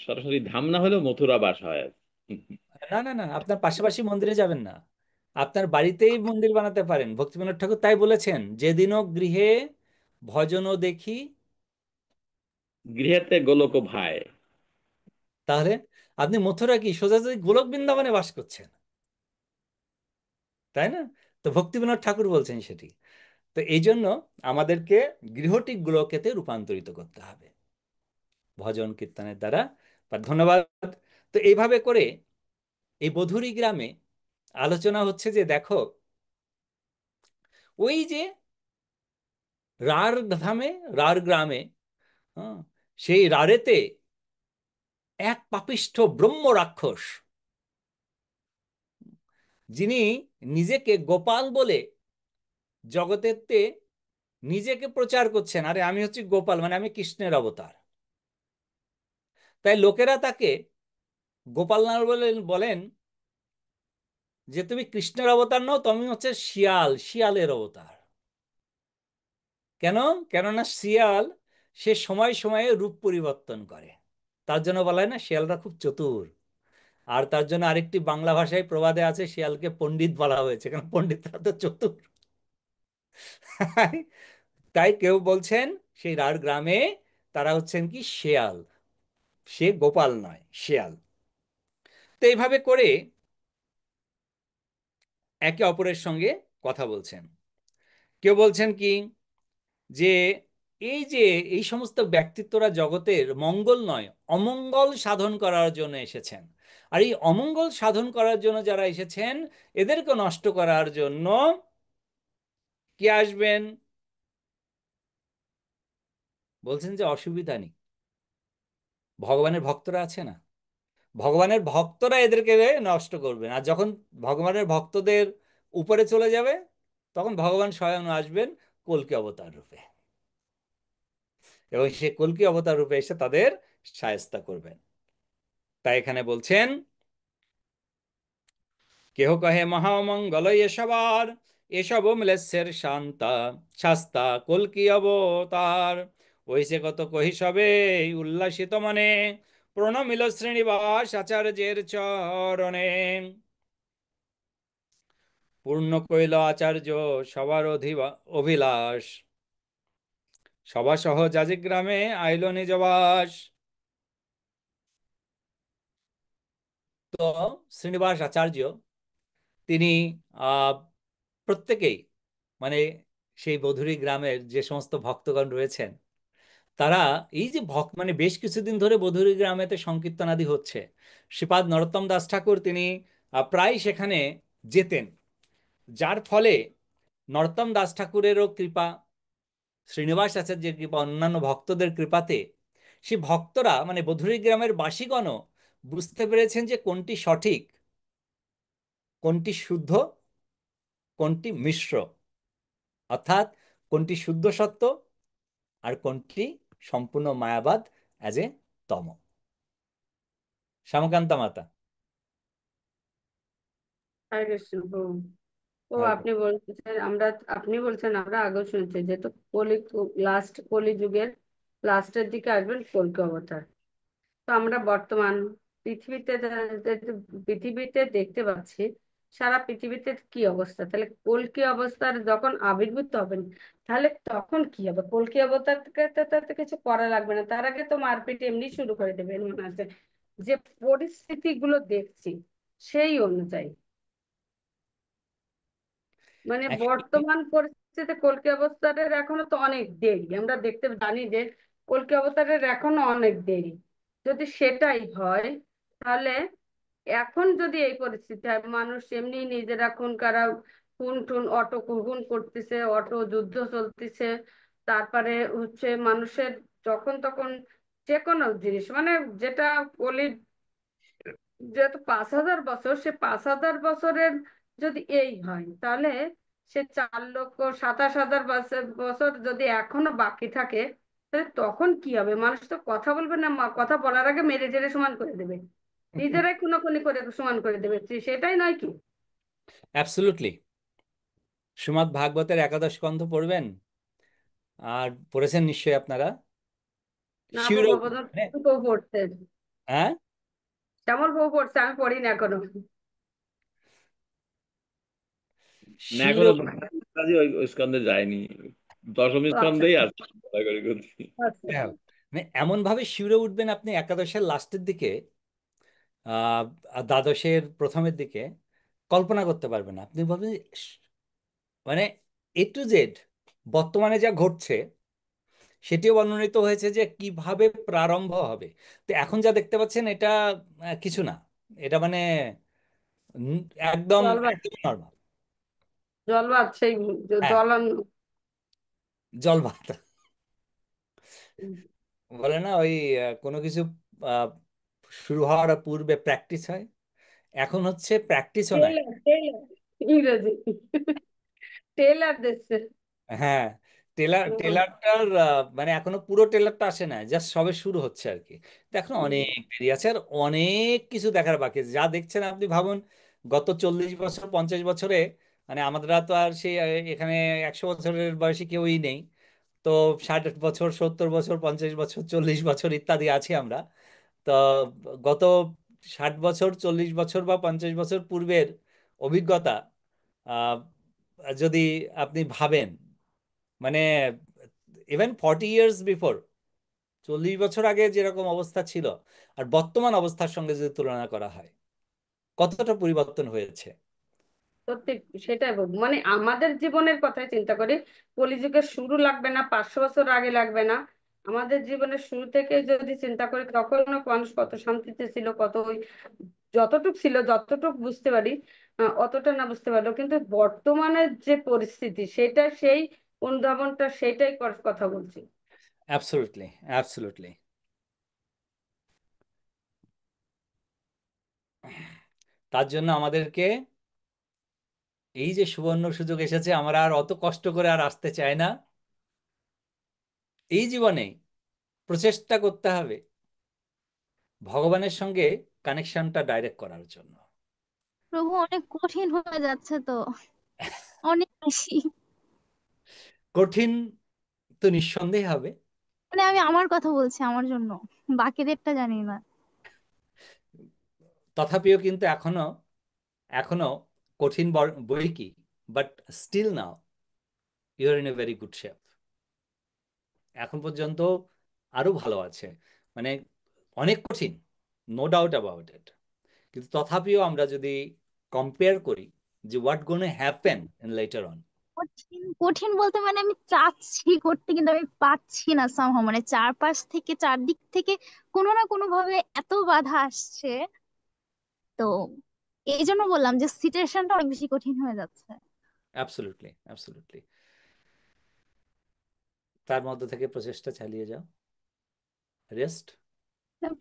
সরাসরি ধাম না হলেও মথুরাবাস হয়। না না না, আপনার পাশাপাশি মন্দিরে যাবেন না, আপনার বাড়িতেই মন্দির বানাতে পারেন। ভক্তিবিনোদ ঠাকুর তাই বলেছেন, যেদিনও গৃহে ভজনও দেখি। গৃহেতে গোলক ভাই। তাহলে আপনি মথুরা কি সোজাসুজি গোলক বৃন্দাবনে বাস করছেন, তাই না? তো ভক্তিবিনোদ ঠাকুর বলছেন সেটি। তো এই জন্য আমাদেরকে গৃহটি গোলকেতে রূপান্তরিত করতে হবে ভজন কীর্তনের দ্বারা। ধন্যবাদ। তো এইভাবে করে এই বধুরী গ্রামে আলোচনা হচ্ছে যে দেখো, ওই যে রার ধামে, রার গ্রামে, হ্যাঁ, সেই রারেতে এক পাপিষ্ঠ ব্রহ্ম রাক্ষস, যিনি নিজেকে গোপাল বলে জগতেতে নিজেকে প্রচার করছেন, আরে আমি হচ্ছি গোপাল, মানে আমি কৃষ্ণের অবতার। তাই লোকেরা তাকে গোপাল নাম বলে বলেন যে তুমি কৃষ্ণের অবতার নও, তুমি হচ্ছে শিয়াল, শিয়ালের অবতার। কেন? কেননা শিয়াল সে সময় সময়ে রূপ পরিবর্তন করে, তার জন্য বলা হয় না শিয়ালরা খুব চতুর। আর তার জন্য আরেকটি বাংলা ভাষায় প্রবাদে আছে, শিয়ালকে পণ্ডিত বলা হয়েছে, কারণ পণ্ডিতরা তো চতুর। তাই কেউ বলছেন সেই রার গ্রামে তারা হচ্ছেন কি শেয়াল, সে গোপাল নয়, শেয়াল। তো এইভাবে করে একে অপরের সঙ্গে কথা বলছেন। কেউ বলছেন কি যে এই যে এই সমস্ত ব্যক্তিত্বরা জগতের মঙ্গল নয় অমঙ্গল সাধন করার জন্য এসেছেন। আর এই অমঙ্গল সাধন করার জন্য যারা এসেছেন এদেরকে নষ্ট করার জন্য কে আসবেন? বলছেন যে অসুবিধা নেই, ভগবানের ভক্তরা আছে না, ভগবানের ভক্তরা এদেরকে নষ্ট করবেন। আর যখন ভগবানের ভক্তদের উপরে চলে যাবে তখন ভগবান স্বয়ং আসবেন কল্কি অবতার রূপে, এবং সে কল্কি অবতার রূপে এসে তাদের শায়েস্তা করবেন। তাই এখানে বলছেন, কেহ কহে মহামঙ্গল এসবার, এসব ম্লেচ্ছের শান্তা শাস্তা কল্কি অবতার। ওইসে কত কহি সবে উল্লাসিত মনে, প্রণমিল শ্রীনিবাস আচার্যের চরণে। পূর্ণ কইল আচার্য সবার অভিলাষ, সভা সহ যাজিগ্রামে আইল নিজ বাস। তো শ্রীনিবাস আচার্য তিনি আহ প্রত্যেকেই মানে সেই বধূরি গ্রামের যে সমস্ত ভক্তগণ রয়েছেন তারা এই যে মানে বেশ কিছুদিন ধরে বধূরি গ্রামেতে সংকীর্তন আদি হচ্ছে, শ্রীপাদ নরোত্তম দাস ঠাকুর তিনি প্রায় সেখানে যেতেন, যার ফলে নরোত্তম দাস ঠাকুরেরও কৃপা, শ্রীনিবাস আচার্যের কৃপা, অন্যান্য ভক্তদের কৃপাতে সে ভক্তরা মানে বধূরি গ্রামের বাসিগণও বুঝতে পেরেছেন যে কোনটি সঠিক, কোনটি শুদ্ধ, কোনটি মিশ্র, অর্থাৎ কোনটি শুদ্ধ সত্য আর কোনটি সম্পূর্ণ মায়াবাদ অ্যাজ এ তম। শ্যামকান্তা মাতা। হরে কৃষ্ণ প্রভু। ও হরে আপনি বলছেন আপনি বলছেন আমরা আগেও শুনছি যেহেতু কলি যুগের লাস্টের দিকে আসবেন কল্কি অবতার। তো আমরা বর্তমান পৃথিবীতে পৃথিবীতে দেখতে পাচ্ছি সারা পৃথিবীতে কি অবস্থা, তাহলে কল্কি অবস্থার যখন আবির্ভূত হবেন তাহলে তখন কি হবে? কল্কি অবতারকে তো কিছু করা লাগবে না, তার আগে তো মারপিট এমনি শুরু করে দেবেন মনে আছে, যে পরিস্থিতিগুলো দেখছি সেই অনুযায়ী। মানে Actually, বর্তমান পরিস্থিতিতে কল্কি অবস্থানের এখনো তো অনেক দেরি, আমরা দেখতে জানি যে কল্কি অবস্থানের এখনো অনেক দেরি। যদি সেটাই হয় তাহলে এখন যদি এই পরিস্থিতি হয়, মানুষ এমনি নিজেরা খুন টুন অটো খুন করতেছে, অটো যুদ্ধ চলতেছে, তারপরে হচ্ছে মানুষের যখন তখন যে কোনো জিনিস মানে যেটা কলি যেহেতু 5,000 বছর, সে 5,000 বছরের যদি এই হয় তাহলে সে 4,27,000 বছর বছর যদি এখনো বাকি থাকে তাহলে তখন কি হবে? মানুষ তো কথা বলবে না, কথা বলার আগে মেরে জেরে সমান করে দেবে, নিজেরাই খুনোখুনি করে সমান করে দেবে, সেটাই নয় কি? অ্যাবসলুটলি। শ্রীমদ্ ভাগবতের একাদশ স্কন্ধ পড়বেন, আর পড়েছেন নিশ্চয়ই আপনারা। না শিউর বাবা বোধ মানে বউ পড়ছে, হ্যাঁ, শ্যামল বউ পড়ছে, আমি পড়িনি এখনো। না শিউর এখনো কাজে ওই স্কন্ধে যায়নি, দশম আচ্ছা স্কন্ধেই আছে বলা করে করছি। আচ্ছা। মানে এমন ভাবে শিউরে উঠবেন আপনি একাদশের লাস্টের দিকে, আর দ্বাদশের প্রথমের দিকে কল্পনা করতে পারবেন না। আপনি ভাবেন মানে A to Z বর্তমানে যা ঘটছে সেটিও বর্ণনিত হয়েছে যে কিভাবে প্রারম্ভ হবে। তো এখন যা দেখতে পাচ্ছেন এটা কিছু না, এটা মানে উম, একদম জলবাদ, একদম নর্মাল। জলবাদ সেই হ্যাঁ, জ্বলন। জল ভাত বলে না ওই কোনো কিছু আহ, শুরু হওয়ার পূর্বে প্র্যাকটিস হয়, এখন হচ্ছে প্র্যাকটিসও নাই। টেইলার টেইলার ইংরেজি টেইলার দিচ্ছে। হ্যাঁ, টেলারটার মানে এখনো পুরো টেলারটা আসে না, জাস্ট সবে শুরু হচ্ছে আর কি। তো এখন অনেক দেরি আছে, আর অনেক কিছু দেখার বাকি আছে। যা দেখছেন আপনি ভাবুন গত 40 বছর 50 বছরে, মানে আমরা তো আর সেই এখানে 100 বছরের বয়সী কেউই নেই। তো 60 বছর 70 বছর 50 বছর 40 বছর ইত্যাদি আছি আমরা। তো গত 60 বছর 40 বছর বা 50 বছর পূর্বের অভিজ্ঞতা আহ, যদি আপনি ভাবেন, মানে ইভেন 40 ইয়ার্স বিফোর, 40 বছর আগে যেরকম অবস্থা ছিল আর বর্তমান অবস্থার সঙ্গে যদি তুলনা করা হয় কতটা পরিবর্তন হয়েছে। সত্যি সেটাই বলবো, মানে আমাদের জীবনের কথাই চিন্তা করি। কলিযুগের শুরু লাগবে না, 500 বছর আগে লাগবে না, আমাদের জীবনের শুরু থেকে যদি চিন্তা করি তখনও মানুষ কত শান্তিতে ছিল, কত ওই যতটুক ছিল, যতটুক বুঝতে পারি, অতটা না বুঝতে পারলো, কিন্তু বর্তমানের যে পরিস্থিতি সেটা সেই অনুধাবনটা সেটাই কথা বলছি। Absolutely, absolutely. তার জন্য আমাদেরকে এই যে সুবর্ণ সুযোগ এসেছে, আমরা আর অত কষ্ট করে আর আসতে চাই না। এই জীবনে প্রচেষ্টা করতে হবে ভগবানের সঙ্গে কানেকশনটা ডাইরেক্ট করার জন্য। প্রভু অনেক কঠিন হয়ে যাচ্ছে তো, অনেক বেশি। কঠিন তো নিঃসন্দেহে হবে। মানে আমি আমার কথা বলছি, আমার জন্য, বাকিদেরটা জানি না। তথাপিও কিন্তু এখনো এখনো কঠিন বই কি, but still now you are in a very good shape. এখন পর্যন্ত আরো ভালো আছে, মানে অনেক কঠিন, নো ডাউট অ্যাবাউট ইট, কিন্তু তথাপিও আমরা যদি কম্পেয়ার করি যে what gonna happen in letter on. কঠিন কঠিন বলতে মানে আমি চাচ্ছি করতে, কিন্তু আমি পাচ্ছি না সামহাও, মানে চারপাশ থেকে, চারদিক থেকে কোনো না কোনো ভাবে এত বাধা আসছে। তো এই জন্য বললাম যে সিচুয়েশনটা অনেক বেশি কঠিন হয়ে যাচ্ছে। Absolutely, absolutely. তার মধ্যে থেকে প্রচেষ্টা চালিয়ে যাও, রেস্ট।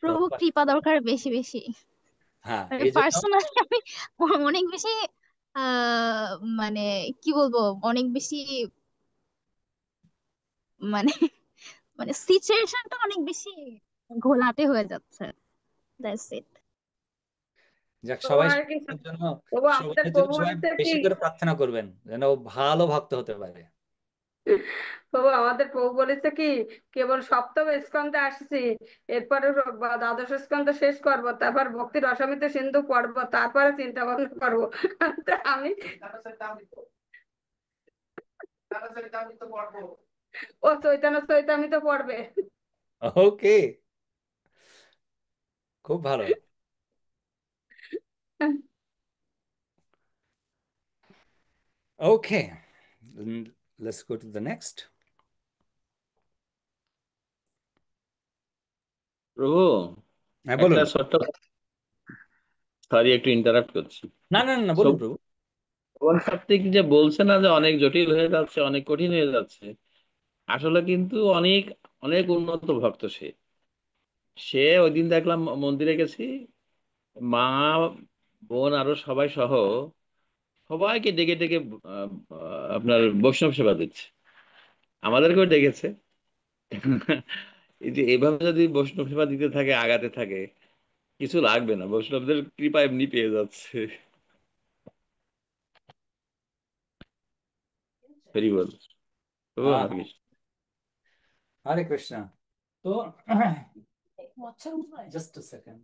প্রভু কৃপা দরকার বেশি বেশি। হ্যাঁ, মানে এই জন্য পার্সোনালি আমি অনেক বেশি আহ মানে কি বলবো, অনেক বেশি, মানে মানে সিচুয়েশনটা অনেক বেশি ঘোলাটে হয়ে যাচ্ছে। That's it. যাক, তো সবাই আর কি, সুবর্ণের জন্য, তবু আমাদের সুবর্ণের জন্য প্রভু সবাই বলেছে কি, বেশি করে প্রার্থনা করবেন যেন ও ভালো ভক্ত হতে পারে। প্রভু আমাদের প্রভু বলেছে কি, কেবল সপ্তম স্কন্ধে আসছি, এরপরে দ্বাদশ স্কন্ধ শেষ করব, তারপর ভক্তি রসামিত সিন্ধু পড়বো, তারপরে চিন্তা ভাবনা করবো। তা আমি ও চৈতন্য চৈতামিত পড়বে। ওকে, খুব ভালো। Okay, let's go to the next. প্রভু, হ্যাঁ, একটা বলুন। ছোট্ট, সরি একটু ইন্টারাপ্ট করছি। না না না, বলুন প্রভু। ভগবান কার্তিক যে বলছে না যে অনেক জটিল হয়ে যাচ্ছে, অনেক কঠিন হয়ে যাচ্ছে, আসলে কিন্তু অনেক অনেক উন্নত ভক্ত সে। সে ওই দিন দেখলাম মন্দিরে গেছি, মা, বোন আরো সবাই সহ সবাইকে ডেকে ডেকে আপনার বৈষ্ণব সেবা দিচ্ছে, আমাদেরকেও ডেকেছে। এই যে এভাবে যদি বৈষ্ণব সেবা দিতে থাকে, আগাতে থাকে, কিছু লাগবে না, বৈষ্ণবদের কৃপা এমনি পেয়ে যাচ্ছে। Very well. ও হ্যাঁ, হরে কৃষ্ণ। হরে কৃষ্ণ। তো জাস্ট সেকেন্ড।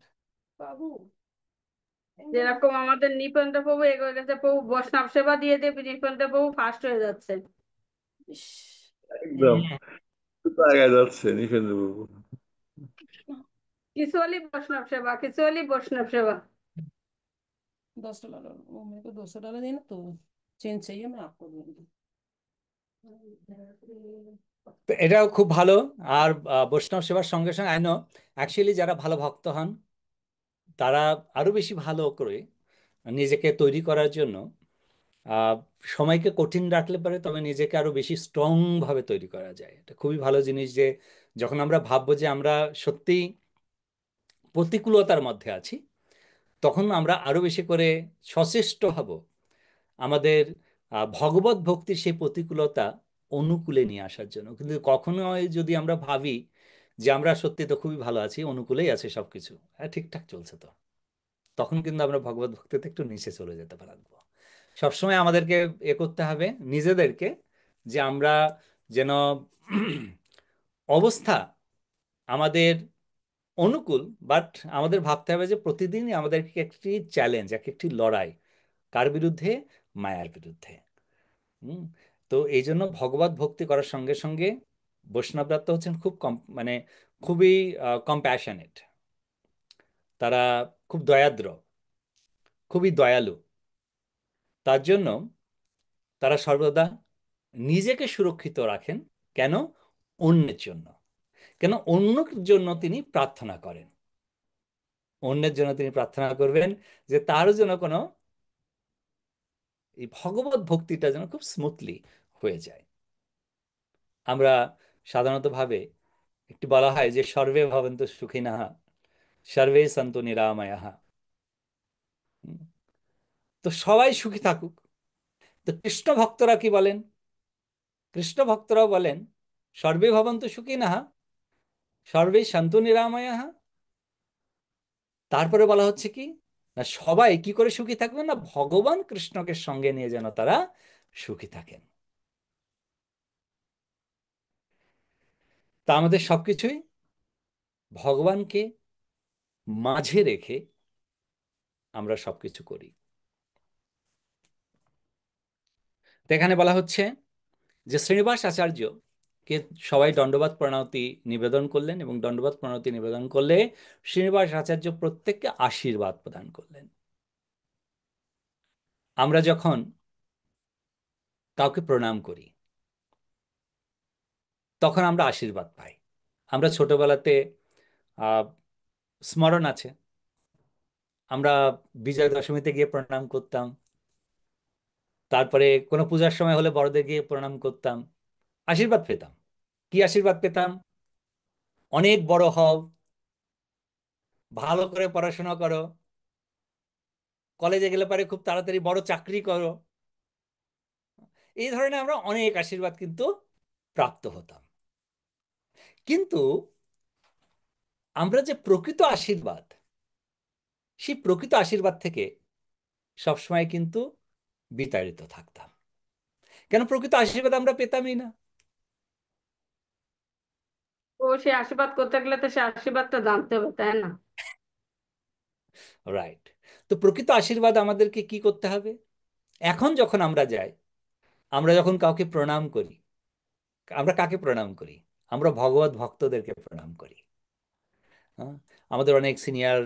যেরকম আমাদের নিপন্ত প্রভু এগিয়ে গেছে, প্রভু বৈষ্ণব সেবা দিয়ে দিয়ে নিপন্ত প্রভু ফার্স্ট হয়ে যাচ্ছে। একদম দ্রুত আগায় যাচ্ছে নিপেন্দ্র বাবু। কিছু হলেই বৈষ্ণব সেবা, কিছু হলেই বৈষ্ণব সেবা। $10 वो मेरे को $200 देना तो चेंज चाहिए मैं आपको दूंगी। তো এটাও খুব ভালো। আর বৈষ্ণব সেবার সঙ্গে সঙ্গে আই নো অ্যাকচুয়ালি যারা ভালো ভক্ত হন তারা আরো বেশি ভালো করে নিজেকে তৈরি করার জন্য আহ, সময়কে কঠিন রাখলে পারে, তবে নিজেকে আরো বেশি স্ট্রং ভাবে তৈরি করা যায়। এটা খুবই ভালো জিনিস যে যখন আমরা ভাববো যে আমরা সত্যি প্রতিকূলতার মধ্যে আছি, তখন আমরা আরো বেশি করে সচেষ্ট হব আমাদের ভগবত ভক্তির সেই প্রতিকূলতা অনুকূলে নিয়ে আসার জন্য। কিন্তু কখনো যদি আমরা ভাবি যে আমরা সত্যি তো খুবই ভালো আছি, অনুকূলেই আছে সবকিছু, হ্যাঁ ঠিকঠাক চলছে, তো তখন কিন্তু আমরা ভগবত ভক্তিতে একটু নিচে চলে যেতে পারবো। সবসময় আমাদেরকে করতে হবে নিজেদেরকে, যে আমরা যেন অবস্থা আমাদের অনুকূল, বাট আমাদের ভাবতে হবে যে প্রতিদিনই আমাদেরকে একটি চ্যালেঞ্জ, একটি লড়াই, কার বিরুদ্ধে? মায়ার বিরুদ্ধে। হুম। তো এই জন্য ভগবত ভক্তি করার সঙ্গে সঙ্গে বৈষ্ণবরা তো হচ্ছেন খুব কম, মানে খুবই কম্প্যাশনেট, তারা খুব দয়াদ্র, খুবই দয়ালু। তার জন্য তারা সর্বদা নিজেকে সুরক্ষিত রাখেন। কেন? অন্যের জন্য। কেন? অন্যের জন্য তিনি প্রার্থনা করেন। অন্যের জন্য তিনি প্রার্থনা করবেন যে তারও যেন কোনো এই ভগবত ভক্তিটা যেন খুব স্মুথলি হয়ে যায়। আমরা সাধারণত ভাবে একটি বলা হয় যে সর্বে ভবন্তু সুখিনঃ সর্বে সন্তু নিরাময়াঃ। তো সবাই সুখী থাকুক। তো কৃষ্ণ ভক্তরা কি বলেন? কৃষ্ণ ভক্তরাও বলেন সর্বে ভবন্তু সুখিনঃ সর্বে সন্তু নিরাময়াঃ। তারপরে বলা হচ্ছে কি না, সবাই কি করে সুখী থাকবেন না, ভগবান কৃষ্ণকে সঙ্গে নিয়ে যেন তারা সুখী থাকেন। তা আমাদের সবকিছুই ভগবানকে মাঝে রেখে আমরা সবকিছু করি। তো এখানে বলা হচ্ছে যে শ্রীনিবাস আচার্যকে সবাই দণ্ডবাদ প্রণামতি নিবেদন করলেন, এবং দণ্ডবাদ প্রণামতি নিবেদন করলে শ্রীনিবাস আচার্য প্রত্যেককে আশীর্বাদ প্রদান করলেন। আমরা যখন কাউকে প্রণাম করি তখন আমরা আশীর্বাদ পাই। আমরা ছোটবেলাতে স্মরণ আছে, আমরা বিজয়া দশমীতে গিয়ে প্রণাম করতাম, তারপরে কোনো পূজার সময় হলে বড়দের গিয়ে প্রণাম করতাম, আশীর্বাদ পেতাম। কি আশীর্বাদ পেতাম? অনেক বড় হও, ভালো করে পড়াশোনা করো, কলেজে গেলে পারে খুব তাড়াতাড়ি বড় চাকরি করো। এই ধরনের আমরা অনেক আশীর্বাদ কিন্তু প্রাপ্ত হতাম। কিন্তু আমরা যে প্রকৃত আশীর্বাদ, সেই প্রকৃত আশীর্বাদ থেকে সবসময় কিন্তু বিতাড়িত থাকতাম। কেন? প্রকৃত আশীর্বাদ আমরা পেতামই না। ও সে আশীর্বাদ করতে গেলে তো সে আশীর্বাদটা জানতে হবে, তাই না? রাইট। তো প্রকৃত আশীর্বাদ আমাদেরকে কি করতে হবে? এখন যখন আমরা যাই, আমরা যখন কাউকে প্রণাম করি, আমরা কাকে প্রণাম করি? আমরা ভগবত ভক্তদেরকে প্রণাম করি। হ্যাঁ, আমাদের অনেক সিনিয়র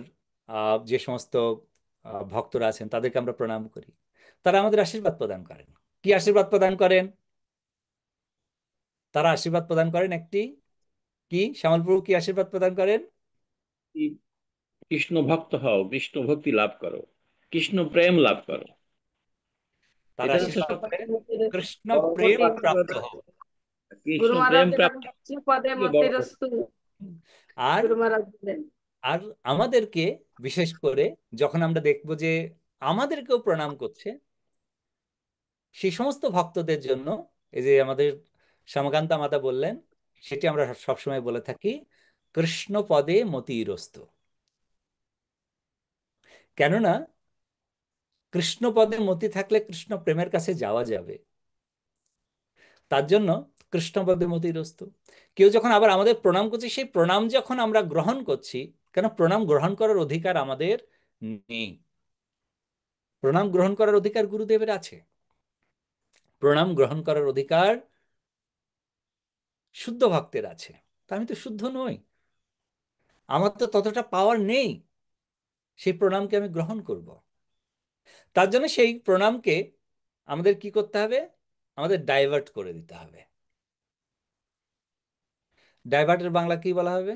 যে সমস্ত ভক্তরা আছেন তাদেরকে আমরা প্রণাম করি। তারা আমাদের আশীর্বাদ প্রদান করেন। কি আশীর্বাদ প্রদান করেন? তারা আশীর্বাদ প্রদান করেন একটি, কি শ্যামলপ্রভু কি আশীর্বাদ প্রদান করেন? কৃষ্ণ ভক্ত হও, কৃষ্ণ ভক্তি লাভ করো, কৃষ্ণ প্রেম লাভ করো। তারা এটা হচ্ছে আশীর্বাদ করেন কৃষ্ণ প্রেম সবচেয়ে প্রাপ্ত হও। কৃষ্ণ গুরু প্রেম মহারাজ যেটা প্রাপ্ত বলছে, পদে থেকে বড় কথা। মতিরস্তু, আর গুরু মহারাজ বলেন। আর আমাদেরকে বিশেষ করে যখন আমরা দেখব যে আমাদেরকেও প্রণাম করছে, সেই সমস্ত ভক্তদের জন্য এই যে আমাদের শ্যামাকান্তা মাতা বললেন, সেটি আমরা সবসময় বলে থাকি, কৃষ্ণ পদে মতিরস্তু। কেননা কৃষ্ণ পদে মতি থাকলে কৃষ্ণ প্রেমের কাছে যাওয়া যাবে। তার জন্য কৃষ্ণ পদে মতিরস্তু। কেউ যখন আবার আমাদের প্রণাম করছে, সেই প্রণাম যখন আমরা গ্রহণ করছি, কেন? প্রণাম গ্রহণ করার অধিকার আমাদের নেই। প্রণাম গ্রহণ করার অধিকার গুরুদেবের আছে। প্রণাম গ্রহণ করার অধিকার শুদ্ধ ভক্তের আছে। তা আমি তো শুদ্ধ নই, আমার তো ততটা পাওয়ার নেই সেই প্রণামকে আমি গ্রহণ করব। তার জন্য সেই প্রণামকে আমাদের কি করতে হবে? আমাদের ডাইভার্ট করে দিতে হবে। ডাইভার্টের বাংলা কি বলা হবে?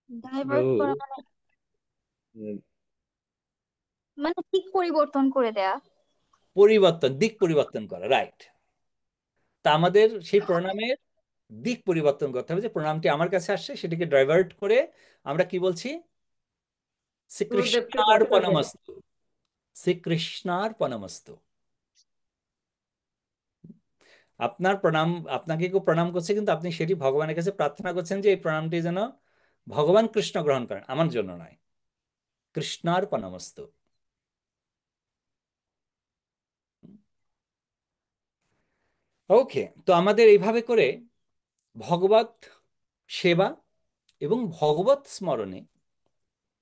ডাইভার্ট প্রভু করা মানে দিক পরিবর্তন করে দেয়া। পরিবর্তন, দিক পরিবর্তন করা, রাইট। তা আমাদের সেই প্রণামের দিক পরিবর্তন করতে হবে। যে প্রণামটি আমার কাছে আসছে সেটিকে ডাইভার্ট করে আমরা কি বলছি? গুরুদেবকে শ্রীকৃষ্ণার বলতে হবে। পনমস্তু, শ্রীকৃষ্ণার পনমস্তু। আপনার প্রণাম, আপনাকে কেউ প্রণাম করছে, কিন্তু আপনি সেটি ভগবানের কাছে প্রার্থনা করছেন যে এই প্রণামটি যেন ভগবান কৃষ্ণ গ্রহণ করেন, আমার জন্য নয়। কৃষ্ণার পনমস্তু। ওকে, তো আমাদের এইভাবে করে ভগবত সেবা এবং ভগবত স্মরণে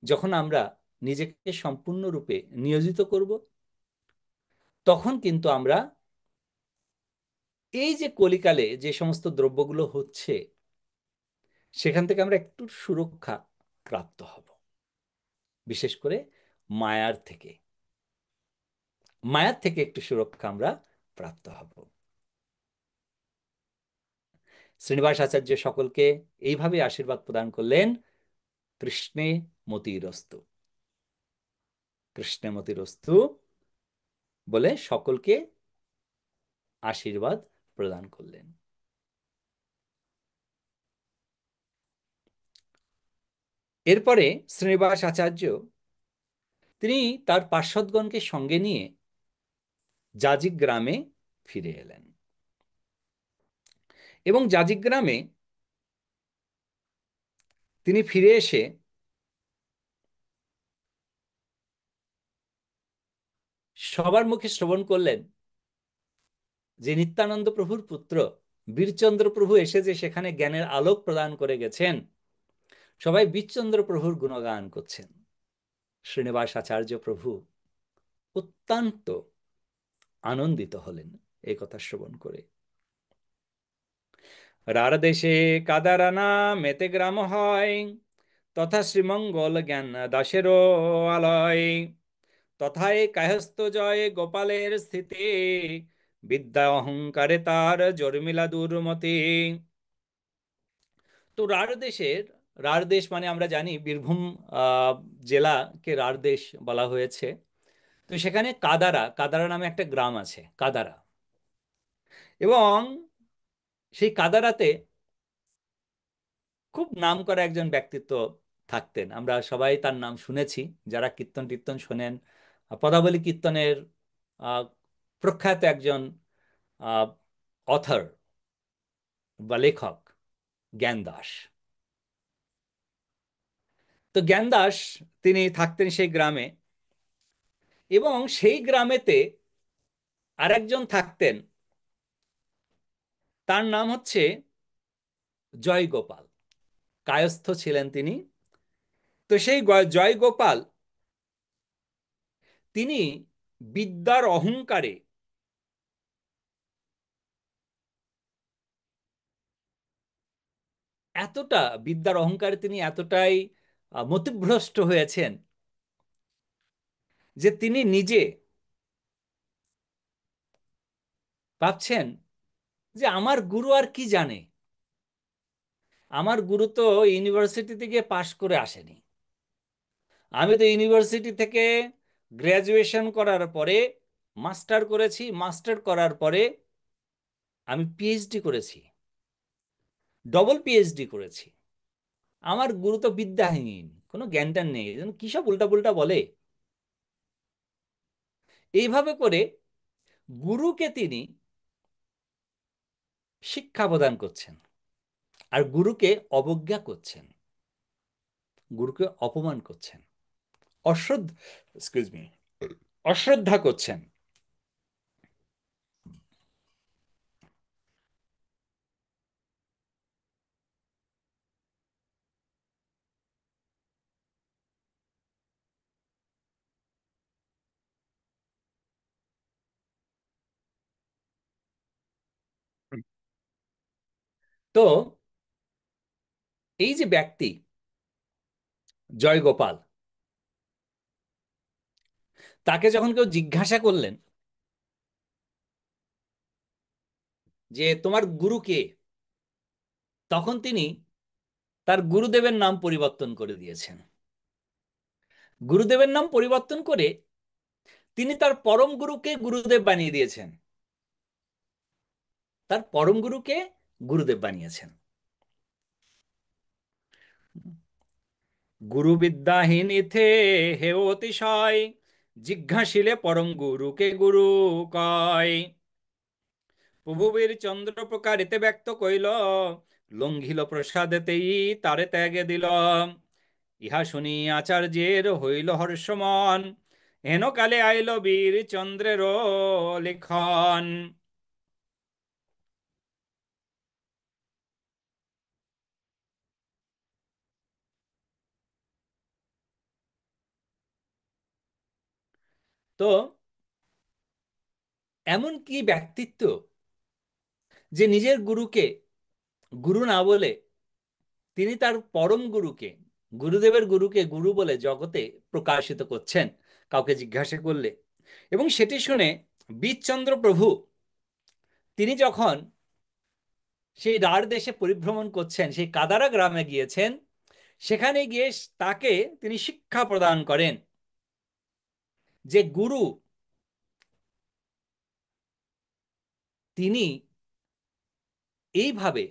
যখন আমরা নিজেকে সম্পূর্ণরূপে নিয়োজিত করব, তখন কিন্তু আমরা এই যে কলিকালে যে সমস্ত দ্রব্যগুলো হচ্ছে সেখান থেকে আমরা একটু সুরক্ষা প্রাপ্ত হব। বিশেষ করে মায়ার থেকে। মায়ার থেকে একটু সুরক্ষা আমরা প্রাপ্ত হব। শ্রীনিবাস আচার্য সকলকে এইভাবে আশীর্বাদ প্রদান করলেন, কৃষ্ণে মতিরস্তু, কৃষ্ণে মতিরস্তু বলে সকলকে আশীর্বাদ প্রদান করলেন। এরপরে শ্রীনিবাস আচার্য তিনি তার পার্ষদগণকে সঙ্গে নিয়ে জাজিক গ্রামে ফিরে এলেন এবং জাজিক গ্রামে তিনি ফিরে এসে সবার মুখে শ্রবণ করলেন যে নিত্যানন্দ প্রভুর পুত্র বীরচন্দ্র প্রভু এসে যে সেখানে জ্ঞানের আলোক প্রদান করে গেছেন, সবাই বীরচন্দ্র প্রভুর গুণগান করছেন। শ্রীনিবাস আচার্য প্রভু অত্যন্ত আনন্দিত হলেন এই কথা শ্রবণ করে। রার দেশে কাদারানা মেতে গ্রাম হয়, তথা শ্রীমঙ্গল জ্ঞান দাসেরও আলয়, তথায় কায়স্থ জয় গোপালের স্থিতি, বিদ্যা অহংকারে তার জর্মিলা দুর্মতি। তো রার দেশ মানে আমরা জানি বীরভূম জেলাকে রার দেশ বলা হয়েছে। তো সেখানে কাদারা নামে একটা গ্রাম আছে, কাদারা। এবং সেই কাদারাতে খুব নামকরা একজন ব্যক্তিত্ব থাকতেন, আমরা সবাই তার নাম শুনেছি যারা কীর্তন টীর্তন শোনেন। পদাবলী কীর্তনের প্রখ্যাত একজন অথর বা লেখক জ্ঞানদাস। তো জ্ঞানদাস তিনি থাকতেন সেই গ্রামে, এবং সেই গ্রামেতে আরেকজন থাকতেন, তার নাম হচ্ছে জয়গোপাল, কায়স্থ ছিলেন তিনি। তো সেই জয়গোপাল তিনি বিদ্যার অহংকারে তিনি এতটাই মতিভ্রষ্ট হয়েছেন যে তিনি নিজে ভাবছেন যে আমার গুরু আর কি জানে, আমার গুরু তো ইউনিভার্সিটি থেকে পাশ করে আসেনি, আমি তো ইউনিভার্সিটি থেকে গ্র্যাজুয়েশন করার পরে মাস্টার করেছি, মাস্টার করার পরে আমি পিএইচডি করেছি, ডবল পিএইচডি করেছি, আমার গুরু তো বিদ্যাহীন, কোনো জ্ঞানটান নেই, কি সব উল্টাপুল্টা বলে। এইভাবে করে গুরুকে তিনি শিক্ষা প্রদান করছেন আর গুরুকে অবজ্ঞা করছেন, গুরুকে অপমান করছেন, অশ্রদ্ধা করছেন। তো এই যে ব্যক্তি জয়গোপাল, তাকে যখন কেউ জিজ্ঞাসা করলেন যে তোমার গুরু কে, তখন তিনি তার গুরুদেবের নাম পরিবর্তন করে দিয়েছেন। গুরুদেবের নাম পরিবর্তন করে তিনি তার পরম গুরুকে গুরুদেব বানিয়ে দিয়েছেন, তার পরম গুরুকে গুরুদেব বানিয়েছেন। গুরু বিদ্যাহীন ইথে হে অতিশয়, জিজ্ঞাসিলে পরম গুরুকে গুরু কয়। প্রভুবীর চন্দ্র প্রকার এতে ব্যক্ত কইল, লঙ্ঘিল প্রসাদেতেই তারে ত্যাগে দিল। ইহা শুনি আচার্যের হইল হর্ষমন, হেন কালে আইল বীর চন্দ্রের লিখন। তো এমন কি ব্যক্তিত্ব যে নিজের গুরুকে গুরু না বলে তিনি তার পরম গুরুকে গুরুদেবের গুরুকে গুরু বলে জগতে প্রকাশিত করছেন কাউকে জিজ্ঞাসা করলে। এবং সেটি শুনে বীরচন্দ্র প্রভু তিনি যখন সেই রাঢ় দেশে পরিভ্রমণ করছেন, সেই কাদারা গ্রামে গিয়েছেন, সেখানে গিয়ে তাকে তিনি শিক্ষা প্রদান করেন যে গুরু তিনি এইভাবে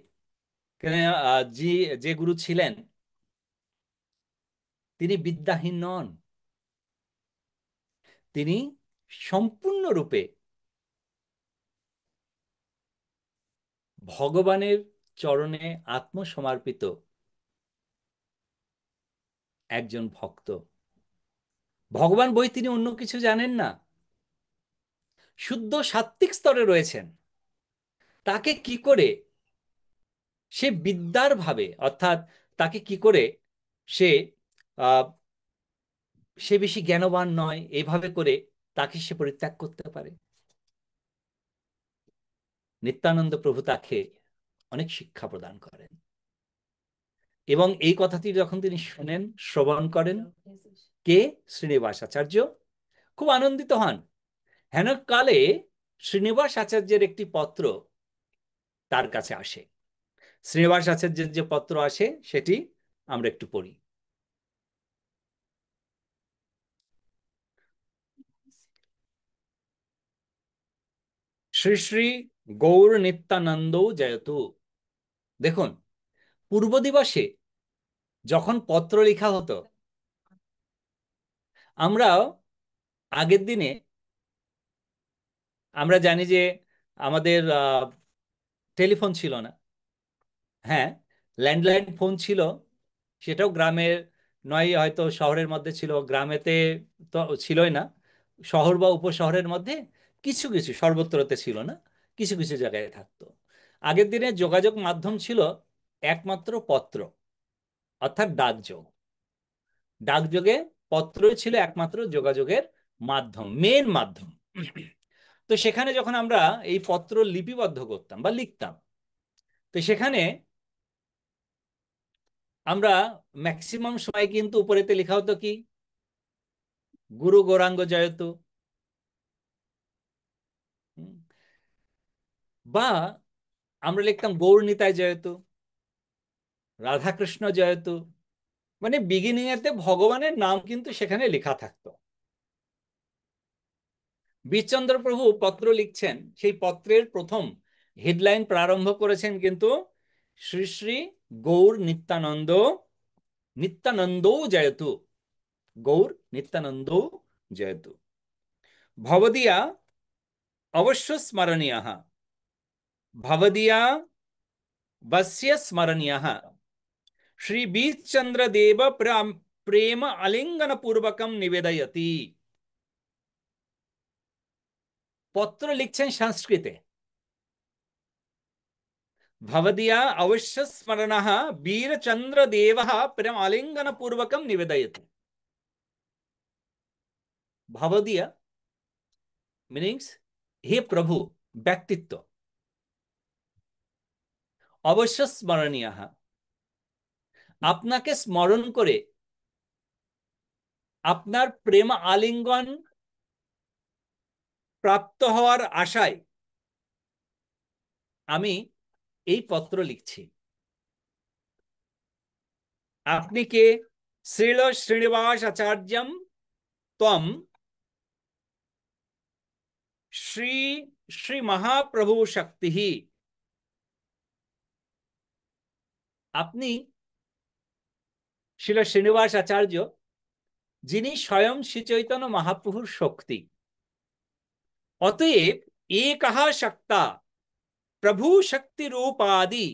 যে যে গুরু ছিলেন তিনি বিদ্যাহীন নন, তিনি সম্পূর্ণরূপে ভগবানের চরণে আত্মসমর্পিত একজন ভক্ত। ভগবান বই তিনি অন্য কিছু জানেন না, শুদ্ধ সাত্ত্বিক স্তরে রয়েছেন। তাকে কি করে সে বিদ্যার ভাবে, অর্থাৎ তাকে কি করে সে সে বেশি জ্ঞানবান নয় এইভাবে করে তাকে সে পরিত্যাগ করতে পারে? নিত্যানন্দ প্রভু তাকে অনেক শিক্ষা প্রদান করেন এবং এই কথাটি যখন তিনি শুনেন, শ্রবণ করেন, কে? শ্রীনিবাস আচার্য খুব আনন্দিত হন। হেন কালে শ্রীনিবাস আচার্যের একটি পত্র তার কাছে আসে। শ্রীনিবাস আচার্যের যে পত্র আসে সেটি আমরা একটু পড়ি। শ্রী শ্রী গৌর নিত্যানন্দ জয়তু। দেখুন, পূর্ব দিবসে যখন পত্র লেখা হতো, আমরাও আগের দিনে আমরা জানি যে আমাদের টেলিফোন ছিল না। হ্যাঁ, ল্যান্ডলাইন ফোন ছিল, সেটাও গ্রামের নয়, হয়তো শহরের মধ্যে ছিল, গ্রামেতে তো ছিলই না। শহর বা উপশহরের মধ্যে কিছু কিছু, সর্বত্রতে ছিল না, কিছু কিছু জায়গায় থাকতো। আগের দিনে যোগাযোগ মাধ্যম ছিল একমাত্র পত্র, অর্থাৎ ডাকযোগ। ডাকযোগে পত্রই ছিল একমাত্র যোগাযোগের মাধ্যম, মেন মাধ্যম। তো সেখানে যখন আমরা এই পত্র লিপিবদ্ধ করতাম বা লিখতাম, তো সেখানে আমরা ম্যাক্সিমাম সময় কিন্তু উপরেতে লেখা হতো কি? গুরু গৌরাঙ্গ জয়তু, বা আমরা লিখতাম গৌর নিতাই জয়তু, রাধাকৃষ্ণ জয়তু। মানে বিগিনিং এতে ভগবানের নাম কিন্তু সেখানে লেখা থাকতো। বীরচন্দ্র প্রভু পত্র লিখছেন, সেই পত্রের প্রথম হেডলাইন প্রারম্ভ করেছেন কিন্তু শ্রী শ্রী গৌর নিত্যানন্দ, নিত্যানন্দ জয়তু, গৌর নিত্যানন্দ জয়তু। ভবদিয়া অবশ্য স্মরণীয়, ভবদিয়া বস্য স্মরণীয় শ্রী বীরচন্দ্র দেव প্রেম আলিঙ্গন পূর্বকম নিবেদয়তি। পত্র লিখছেন সংস্কৃতে। ভবদিয়া অবশ্য স্মরণ বীরচন্দ্র দেव প্রেম আলিঙ্গন পূর্বকম নিবেদয়তি। ভবদিয়া মিনিংস হে প্রভু, ব্যক্তিত্ব। অবশ্য স্মরণীয়, আপনাকে স্মরণ করে আপনার প্রেম আলিঙ্গন প্রাপ্ত হওয়ার আশায় আমি এই পত্র লিখছি। আপনি কে? শ্রীল শ্রীনিবাস আচার্যম ত্বম শ্রী শ্রী মহাপ্রভু শক্তি। আপনি শ্রীল শ্রীনিবাস আচার্য, যিনি স্বয়ং শ্রী চৈতন্য মহাপ্রভুর শক্তি। অতএব একः শক্তা प्रभु शक्ति रूपादि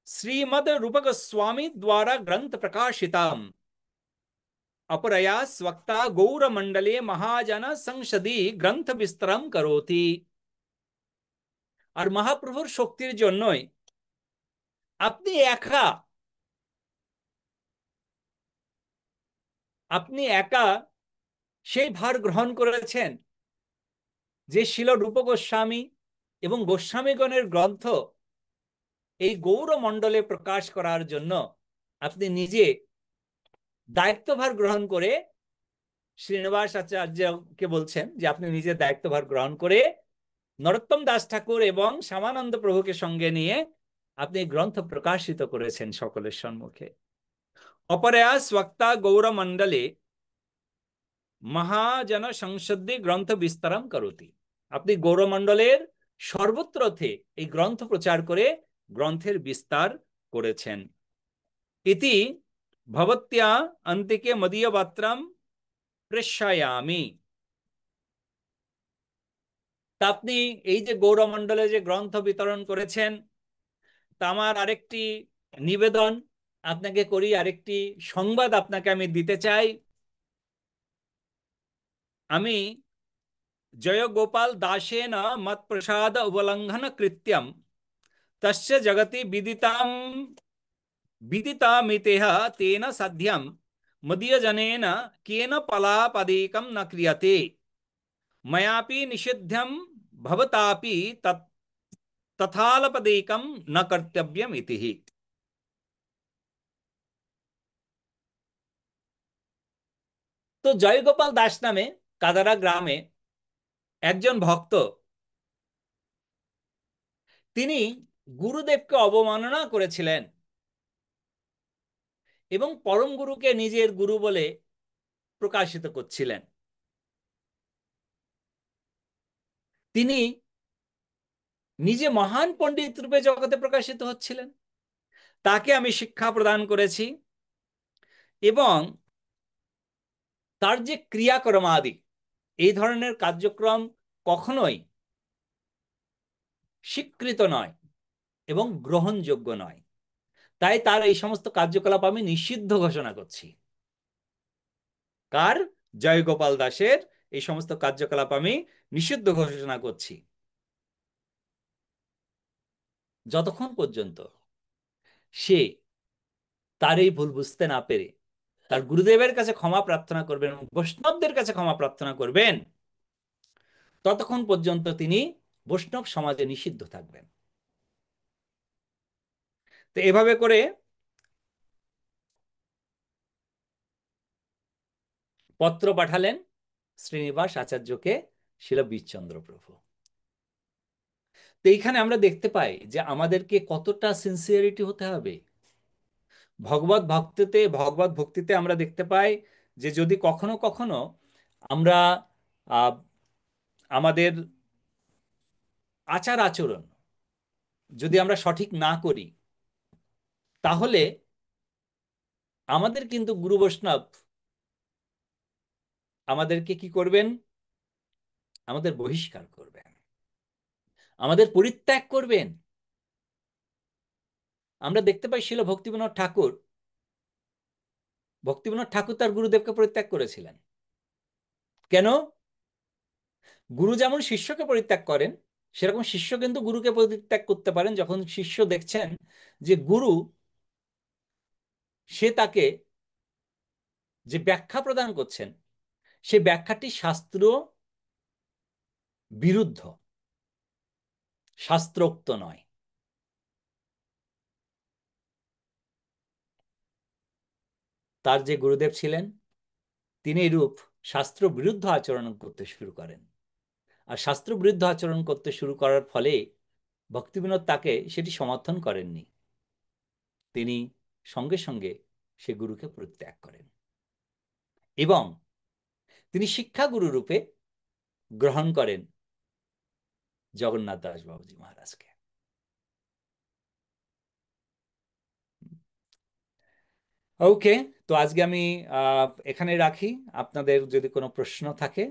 श्रीमद रूप गोस्वामी द्वारा ग्रंथ प्रकाशितम अपरया स्वक्ता गौर मंडले महाजन संसदी ग्रंथ विस्तरम करोति। और महाप्रभुर शक्तिर जन्यই আপনি একা, আপনি একা সেই ভার গ্রহণ করেছেন যে শিল রূপ গোস্বামী এবং গোস্বামীগণের গ্রন্থ এই গৌরমণ্ডলে প্রকাশ করার জন্য আপনি নিজে দায়িত্বভার গ্রহণ করে শ্রীনিবাস আচার্যকে বলছেন যে আপনি নিজের দায়িত্বভার গ্রহণ করে নরোত্তম দাস ঠাকুর এবং শ্যামানন্দ প্রভুকে সঙ্গে নিয়ে আপনি গ্রন্থ প্রকাশিত করেছেন সকলের সম্মুখে। অপরয়া স্বক্তা গৌরমণ্ডলে মহাজন সংসদে গ্রন্থ বিস্তারম করতি। আপনি গৌরমণ্ডলের সর্বত্রতে এই গ্রন্থ প্রচার করে গ্রন্থের বিস্তার করেছেন। ইতি ভবত্যা অন্তিকে মদীয় বাত্রাম প্রেষয়ামি। তা আপনি এই যে গৌরমণ্ডলে যে গ্রন্থ বিতরণ করেছেন, তা আমার আরেকটি নিবেদন আপনাকে করি, আরেকটি সংবাদ আপনাকে আমি দিতে চাই। আমি জয়গোপাল দাসেন মত প্রসাদ উল্লঙ্ঘন কৃত্যম তস্য জগতি विदितामितेह तेन सध्यम मदीयजनेन केन पलापदेकं न क्रियते मयापि निषिध्यं भवतापि तथालपदेकं न कर्तव्यम् इति। তো জয়গোপাল দাস নামে কাদারা গ্রামে একজন ভক্ত, তিনি গুরুদেবকে অবমাননা করেছিলেন এবং পরম গুরুকে নিজের গুরু বলে প্রকাশিত করছিলেন। তিনি নিজে মহান পণ্ডিত রূপে জগতে প্রকাশিত হচ্ছিলেন। তাকে আমি শিক্ষা প্রদান করেছি এবং তার যে ক্রিয়াকর্মাদি, এই ধরনের কার্যক্রম কখনোই স্বীকৃত নয় এবং গ্রহণযোগ্য নয়। তাই তার এই সমস্ত কার্যকলাপ আমি নিষিদ্ধ ঘোষণা করছি। কার? জয়গোপাল দাসের এই সমস্ত কার্যকলাপ আমি নিষিদ্ধ ঘোষণা করছি, যতক্ষণ পর্যন্ত সে তার এই ভুল বুঝতে না পেরে তার গুরুদেবের কাছে ক্ষমা প্রার্থনা করবেন, বৈষ্ণবদের কাছে ক্ষমা প্রার্থনা করবেন, ততক্ষণ পর্যন্ত তিনি বৈষ্ণব সমাজে নিষিদ্ধ থাকবেন। তো এভাবে করে পত্র পাঠালেন শ্রীনিবাস আচার্যকে শিল বীরচন্দ্র প্রভু। তো এইখানে আমরা দেখতে পাই যে আমাদেরকে কতটা সিনসিয়ারিটি হতে হবে ভগবত ভক্তিতে। আমরা দেখতে পাই যে যদি কখনো কখনো আমরা আমাদের আচার আচরণ যদি আমরা সঠিক না করি, তাহলে আমাদের কিন্তু গুরু বৈষ্ণব আমাদেরকে কি করবেন? আমাদের বহিষ্কার করবেন, আমাদের পরিত্যাগ করবেন। আমরা দেখতে পাই শিল ভক্তিবিনোদ ঠাকুর তার গুরুদেবকে পরিত্যাগ করেছিলেন। কেন? গুরু যেমন শিষ্যকে পরিত্যাগ করেন, সেরকম শিষ্য কিন্তু গুরুকে পরিত্যাগ করতে পারেন যখন শিষ্য দেখছেন যে গুরু সে তাকে যে ব্যাখ্যা প্রদান করছেন, সে ব্যাখ্যাটি শাস্ত্র বিরুদ্ধ, শাস্ত্রোক্ত নয়। তার যে গুরুদেব ছিলেন তিনি এরূপ শাস্ত্র বিরুদ্ধ আচরণ করতে শুরু করেন, আর শাস্ত্র বিরুদ্ধ আচরণ করতে শুরু করার ফলে ভক্তিবিনোদ তাকে সেটি সমর্থন করেননি। তিনি সঙ্গে সঙ্গে সে গুরুকে পরিত্যাগ করেন এবং তিনি শিক্ষাগুরু রূপে গ্রহণ করেন জগন্নাথ দাস বাবুজি মহারাজকে। ওকে, তো আজকে আমি এখানে রাখি। আপনাদের যদি কোনো প্রশ্ন থাকে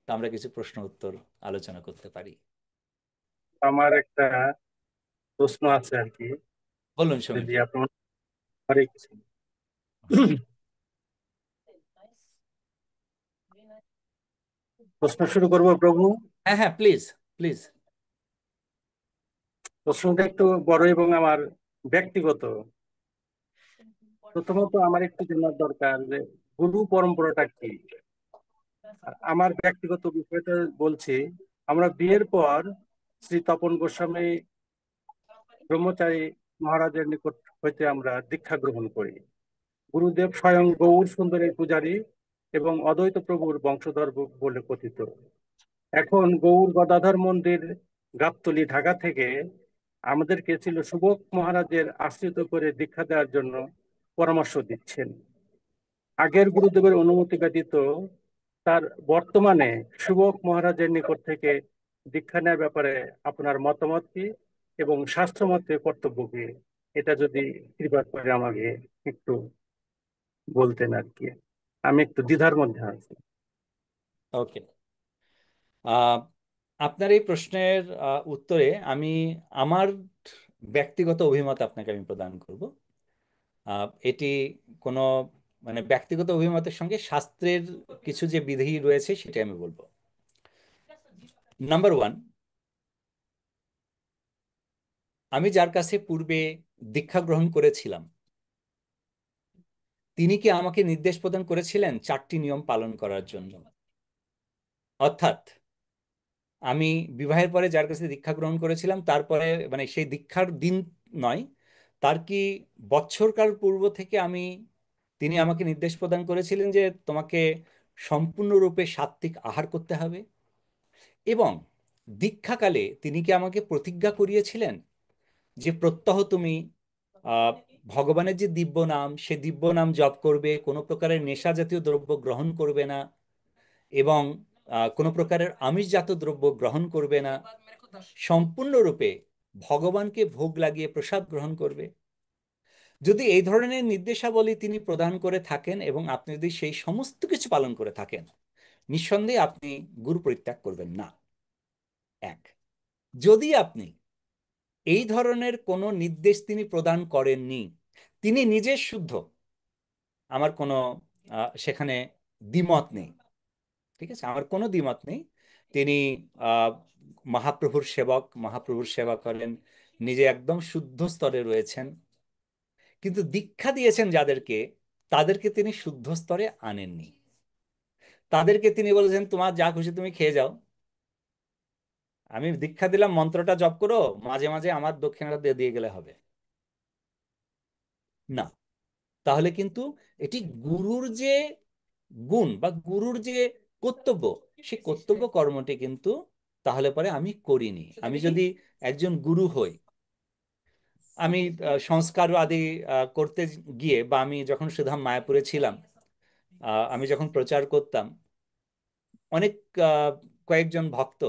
তা আমরা কিছু প্রশ্ন উত্তর আলোচনা করতে পারি। আমার একটা প্রশ্ন আছে আর কি, বলুন যদি সমীর। আপনার হরে কৃষ্ণ। প্রশ্ন শুরু করবো প্রভু? হ্যাঁ হ্যাঁ, প্লিজ প্লিজ। প্রশ্নটা একটু বড় এবং আমার ব্যক্তিগত। প্রথমত আমার একটু জানার দরকার যে গুরু পরম্পরাটা কি। আর আমার ব্যক্তিগত বিষয়টা বলছি, আমরা বিয়ের পর শ্রী তপন গোস্বামী ব্রহ্মচারী মহারাজের নিকট হইতে আমরা দীক্ষা গ্রহণ করি। গুরুদেব স্বয়ং গৌর সুন্দরের পূজারী এবং অদ্বৈত প্রভুর বংশধর বলে কথিত। এখন গৌর গদাধর মন্দির, গাবতলী, ঢাকা থেকে আমাদেরকে ছিল সুবক মহারাজের আশ্রিত করে দীক্ষা দেওয়ার জন্য পরামর্শ দিচ্ছেন। আগের গুরুদেবের অনুমতি ব্যতীত তার বর্তমানে সুবক মহারাজের নিকট থেকে দীক্ষা নেওয়ার ব্যাপারে আপনার মতামত কি এবং শাস্ত্র মতে কর্তব্য কি, এটা যদি কৃপা করে আমাকে একটু বলতেন আর কি। আমি একটু দ্বিধার মধ্যে আছি। ওকে, আপনার এই প্রশ্নের উত্তরে আমি আমার ব্যক্তিগত অভিমত আপনাকে আমি প্রদান করব। এটি কোনো মানে ব্যক্তিগত অভিমতের সঙ্গে শাস্ত্রের কিছু যে বিধি রয়েছে সেটা আমি বলবো। নাম্বার ওয়ান, আমি যার কাছে পূর্বে দীক্ষা গ্রহণ করেছিলাম তিনি কি আমাকে নির্দেশ প্রদান করেছিলেন 4টি নিয়ম পালন করার জন্য। অর্থাৎ আমি বিবাহের পরে যার কাছে দীক্ষা গ্রহণ করেছিলাম তারপরে মানে সেই দীক্ষার দিন নয়, তার কি বৎসরকাল পূর্ব থেকে তিনি আমাকে নির্দেশ প্রদান করেছিলেন যে তোমাকে সম্পূর্ণরূপে সাত্ত্বিক আহার করতে হবে, এবং দীক্ষাকালে তিনি কি আমাকে প্রতিজ্ঞা করিয়েছিলেন যে প্রত্যহ তুমি ভগবানের যে দিব্য নাম সে দিব্য নাম জপ করবে, কোনো প্রকারের নেশা জাতীয় দ্রব্য গ্রহণ করবে না এবং কোনো প্রকারের আমিষজাত দ্রব্য গ্রহণ করবে না, সম্পূর্ণরূপে ভগবানকে ভোগ লাগিয়ে প্রসাদ গ্রহণ করবে। যদি এই ধরনের নির্দেশাবলী তিনি প্রদান করে থাকেন এবং আপনি যদি সেই সমস্ত কিছু পালন করে থাকেন, নিঃসন্দেহে আপনি গুরু পরিত্যাগ করবেন না। এক, যদি আপনি এই ধরনের কোনো নির্দেশ তিনি প্রদান করেননি, তিনি নিজে শুদ্ধ, আমার কোনো সেখানে দ্বিমত নেই, ঠিক আছে, আমার কোনো দ্বিমত নেই। তিনি মহাপ্রভুর সেবক, মহাপ্রভুর সেবা করেন, নিজে একদম শুদ্ধ স্তরে রয়েছেন, কিন্তু দীক্ষা দিয়েছেন যাদেরকে তাদেরকে তিনি শুদ্ধ স্তরে আনেননি। তাদেরকে তিনি বলেছেন তোমার যা খুশি তুমি খেয়ে যাও, আমি দীক্ষা দিলাম মন্ত্রটা জপ করো, মাঝে মাঝে আমার দক্ষিণাটা দিয়ে দিয়ে গেলে হবে না। তাহলে কিন্তু এটি গুরুর যে গুণ বা গুরুর যে কর্তব্য, সেই কর্তব্য কর্মটি কিন্তু তাহলে পরে আমি করিনি। আমি যদি একজন গুরু হই, আমি সংস্কার আদি করতে গিয়ে বা আমি যখন সুধাম মায়াপুরে ছিলাম, আমি যখন প্রচার করতাম, অনেক কয়েকজন ভক্ত,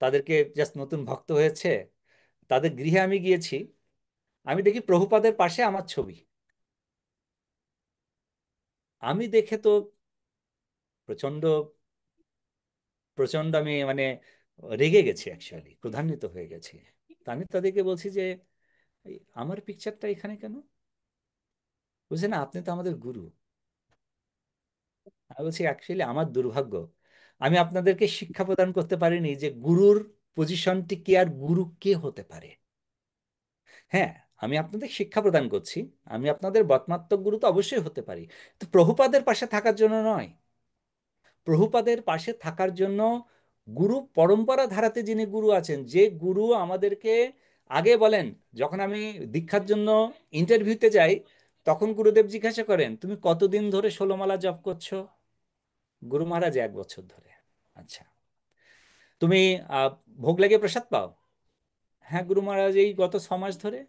তাদেরকে জাস্ট নতুন ভক্ত হয়েছে, তাদের গৃহে আমি গিয়েছি, আমি দেখি প্রভুপাদের পাশে আমার ছবি। আমি দেখে তো প্রচন্ড প্রচন্ড আমি মানে রেগে গেছি, অ্যাকচুয়ালি ক্রোধান্বিত হয়ে গেছি। তা আমি তাদেরকে বলছি যে আমার পিকচারটা এখানে কেন? বুঝছে না, আপনি তো আমাদের গুরু। আমি বলছি অ্যাকচুয়ালি আমার দুর্ভাগ্য, আমি আপনাদেরকে শিক্ষা প্রদান করতে পারিনি যে গুরুর পজিশনটি কি আর গুরু কে হতে পারে। হ্যাঁ, আমি আপনাদের শিক্ষা প্রদান করছি, আমি আপনাদের বৎমাত্মক গুরু তো অবশ্যই হতে পারি, তো প্রভুপাদের পাশে থাকার জন্য নয়। প্রভুপাদের পাশে থাকার জন্য গুরু পরম্পরা ধারাতে যিনি গুরু আছেন, যে গুরু আমাদেরকে আগে বলেন, যখন আমি দীক্ষার জন্য ইন্টারভিউতে যাই তখন গুরুদেব জিজ্ঞাসা করেন তুমি কতদিন ধরে 16 মালা জপ করছো? গুরু মহারাজ 1 বছর ধরে। আচ্ছা, তুমি ভোগ লাগিয়ে প্রসাদ পাও? হ্যাঁ গুরু মহারাজ এই গত 6 মাস ধরে।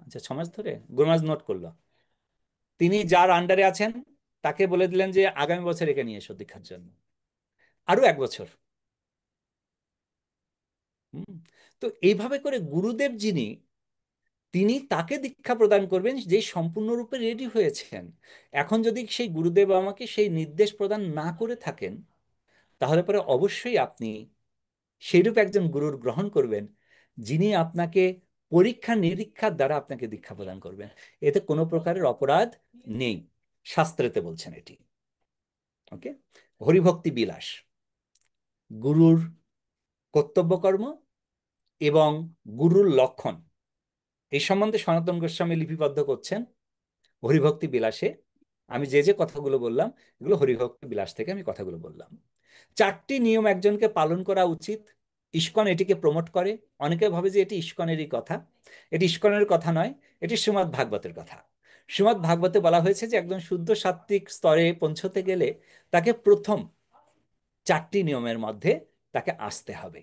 আচ্ছা 6 মাস ধরে। গুরু মহারাজ নোট করলো। তিনি যার আন্ডারে আছেন তাকে বলে দিলেন যে আগামী বছর একে নিয়ে এসো দীক্ষার জন্য, আরো 1 বছর। তো এইভাবে করে গুরুদেব যিনি, তিনি তাকে দীক্ষা প্রদান করবেন যে সম্পূর্ণরূপে রেডি হয়েছেন। এখন যদি সেই গুরুদেব আমাকে সেই নির্দেশ প্রদান না করে থাকেন, তাহলে পরে অবশ্যই আপনি সেইরূপ একজন গুরুর গ্রহণ করবেন যিনি আপনাকে পরীক্ষা নিরীক্ষার দ্বারা আপনাকে দীক্ষা প্রদান করবেন। এতে কোনো প্রকারের অপরাধ নেই, শাস্ত্রেতে বলছেন এটি। ওকে, হরিভক্তি বিলাস, গুরুর কর্তব্য কর্ম এবং গুরুর লক্ষণ, এই সম্বন্ধে সনাতন গোস্বামী লিপিবদ্ধ করছেন হরিভক্তি বিলাসে। আমি যে যে কথাগুলো বললাম এগুলো হরিভক্তি বিলাস থেকে আমি কথাগুলো বললাম। 4টি নিয়ম একজনকে পালন করা উচিত। ইস্কন এটিকে প্রমোট করে। অনেকে ভাবে যে এটি ইস্কনেরই কথা, এটি ইস্কনের কথা নয়, এটি শ্রীমদ্ ভাগবতের কথা। শ্রীমদ্ ভাগবতে বলা হয়েছে যে একজন শুদ্ধ সাত্ত্বিক স্তরে পৌঁছতে গেলে তাকে প্রথম 4টি নিয়মের মধ্যে তাকে আসতে হবে।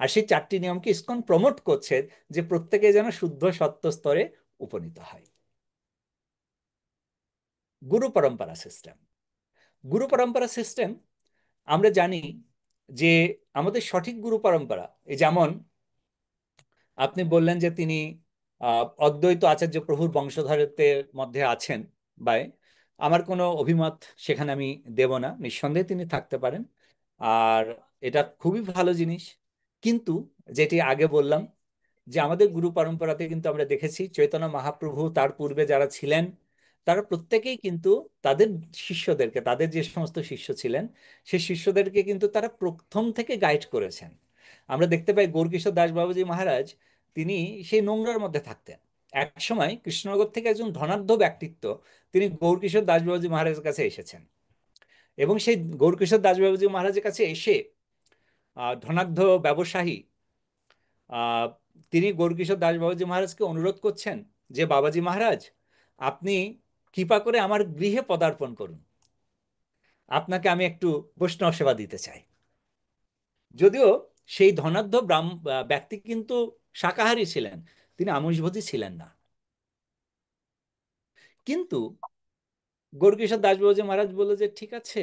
আর সেই 4টি নিয়মকে ইসকন প্রমোট করছে যে প্রত্যেকে যেন শুদ্ধ সত্য স্তরে উপনীত হয়। গুরু পরম্পরা সিস্টেম। গুরু পরম্পরা সিস্টেম আমরা জানি যে আমাদের সঠিক গুরু পরম্পরা, এই যেমন আপনি বললেন যে তিনি অদ্বৈত আচার্য প্রভুর বংশধরদের মধ্যে আছেন, বাই আমার কোনো অভিমত সেখানে আমি দেব না, নিঃসন্দেহে তিনি থাকতে পারেন, আর এটা খুবই ভালো জিনিস। কিন্তু যেটি আগে বললাম যে আমাদের গুরু পরম্পরাতে কিন্তু আমরা দেখেছি চৈতন্য মহাপ্রভু, তার পূর্বে যারা ছিলেন তারা প্রত্যেকেই কিন্তু তাদের শিষ্যদেরকে, তাদের যে সমস্ত শিষ্য ছিলেন সেই শিষ্যদেরকে কিন্তু তারা প্রথম থেকে গাইড করেছেন। আমরা দেখতে পাই গৌরকিশোর দাস বাবাজি মহারাজ, তিনি সেই নোংরার মধ্যে থাকতেন। এক সময় কৃষ্ণনগর থেকে একজন ধনাঢ্য ব্যক্তিত্ব তিনি গৌরকিশোর দাস বাবাজি মহারাজের কাছে এসেছেন, এবং সেই গৌরকিশোর দাস বাবাজি মহারাজের কাছে এসে ধনাঢ্য ব্যবসায়ী আহ, তিনি গৌরকিশোর দাস বাবাজি মহারাজকে অনুরোধ করছেন যে বাবাজি মহারাজ, আপনি কৃপা করে আমার গৃহে পদার্পণ করুন, আপনাকে আমি একটু বৈষ্ণব সেবা দিতে চাই। যদিও সেই ধনাঢ্য ব্যক্তি কিন্তু শাকাহারী ছিলেন, তিনি আমিষভোজী ছিলেন না, কিন্তু গৌরকিশোর দাস বাবাজি মহারাজ বলল যে ঠিক আছে,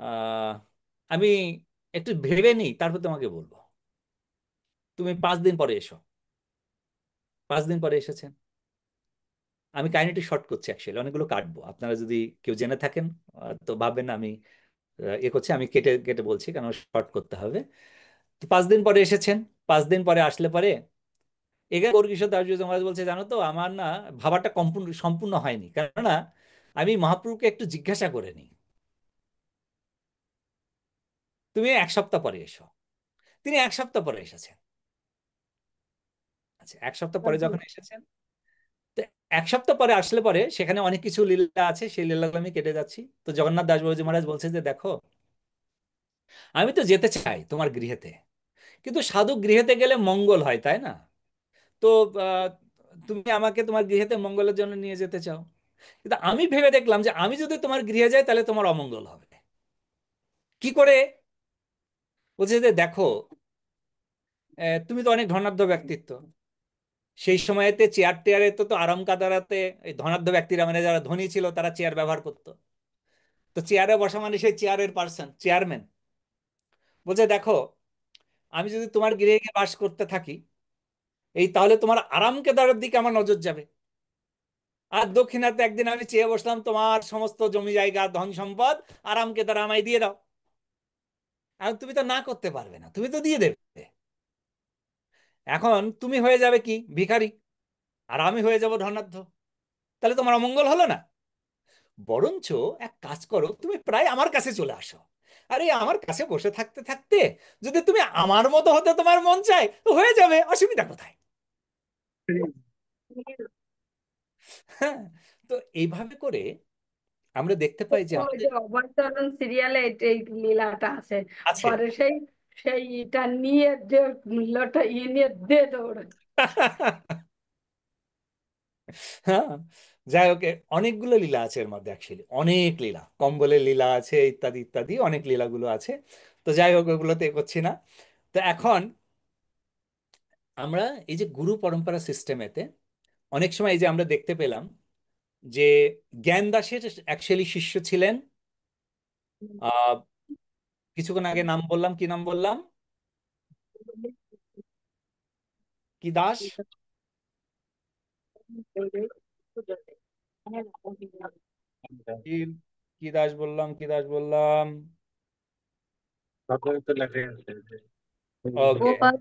আহ, আমি একটু ভেবে নিই, তারপর তোমাকে বলবো, তুমি 5 দিন পরে এসো। 5 দিন পরে এসেছেন। আমি কাহিনীটি শর্ট করছি, অ্যাকচুয়ালি অনেকগুলো কাটবো, আপনারা যদি কেউ জেনে থাকেন তো ভাববেন না আমি করছি, আমি কেটে কেটে বলছি কারণ শর্ট করতে হবে। তো 5 দিন পরে এসেছেন। 5 দিন পরে আসলে পরে এখানে গৌরকিশোর দাস মহারাজ বলছে, জানো তো আমার না ভাবাটা সম্পূর্ণ সম্পূর্ণ হয়নি, কেননা আমি মহাপ্রভুকে একটু জিজ্ঞাসা করে নিই, তুমি 1 সপ্তাহ পরে এসো। তিনি 1 সপ্তাহ পরে এসেছেন। আচ্ছা, 1 সপ্তাহ পরে যখন এসেছেন, তো 1 সপ্তাহ পরে আসলে পরে সেখানে অনেক কিছু লীলা আছে, সেই লীলাগুলো আমি কেটে যাচ্ছি। তো জগন্নাথ দাস বাবুজি মহারাজ বলছে যে দেখো, আমি তো যেতে চাই তোমার গৃহেতে, কিন্তু সাধু গৃহেতে গেলে মঙ্গল হয়, তাই না? তো আহ, তুমি আমাকে তোমার গৃহেতে মঙ্গলের জন্য নিয়ে যেতে চাও, কিন্তু আমি ভেবে দেখলাম যে আমি যদি তোমার গৃহে যাই তাহলে তোমার অমঙ্গল হবে। কি করে? বলছে যে দেখো, তুমি তো অনেক ধনাঢ্য ব্যক্তিত্ব, সেই সময়তে চেয়ার টেয়ারে তো আরাম কাদারাতে এই ধনাঢ্য ব্যক্তিরা, মানে যারা ধনী ছিল তারা চেয়ার ব্যবহার করতো। তো চেয়ারে বসা মানে সেই চেয়ারের পার্সন, চেয়ারম্যান। বলছে দেখো, আমি যদি তোমার গৃহে গিয়ে বাস করতে থাকি, এই তাহলে তোমার আরাম কেদারের দিকে আমার নজর যাবে, আর দক্ষিণাতে একদিন আমি চেয়ে বসলাম তোমার সমস্ত জমি জায়গা ধন সম্পদ আরাম কেদার আমায় দিয়ে দাও, আর তুমি তো না করতে পারবে না, তুমি তো দিয়ে দেবে। এখন তুমি হয়ে যাবে কি ভিখারি, আর আমি হয়ে যাব ধনাঢ্য, তাহলে তোমার অমঙ্গল হলো না? বরঞ্চ এক কাজ করো, তুমি প্রায় আমার কাছে চলে আসো। আরে আমার কাছে বসে থাকতে থাকতে যদি তুমি আমার মতো হতে তোমার মন চায় তো হয়ে যাবে, অসুবিধা কোথায়? হ্যাঁ। তো এইভাবে করে আমরা দেখতে পাই যে ওই আমাদের যে অভয়চরণ সিরিয়ালে এই লীলাটা আছে, আছে। পরে সেই সেইটা নিয়ে যে লোটা নিয়ে দে দৌড়। হ্যাঁ, যাই হোক, অনেকগুলো লীলা আছে এর মধ্যে, অ্যাকচুয়ালি অনেক লীলা, কম্বলের লীলা আছে, ইত্যাদি ইত্যাদি অনেক লীলাগুলো আছে। তো যাই হোক, ওগুলোতে এগোচ্ছি না। তো এখন আমরা এই যে গুরু পরম্পরা সিস্টেমেতে অনেক সময় এই যে আমরা দেখতে পেলাম যে জ্ঞান দাসের অ্যাকচুয়ালি শিষ্য ছিলেন, আহ কিছুক্ষণ আগে নাম বললাম, কি নাম বললাম? কি দাস? কি কি দাস বললাম, কি দাস বললাম? ওকে, গোপাল।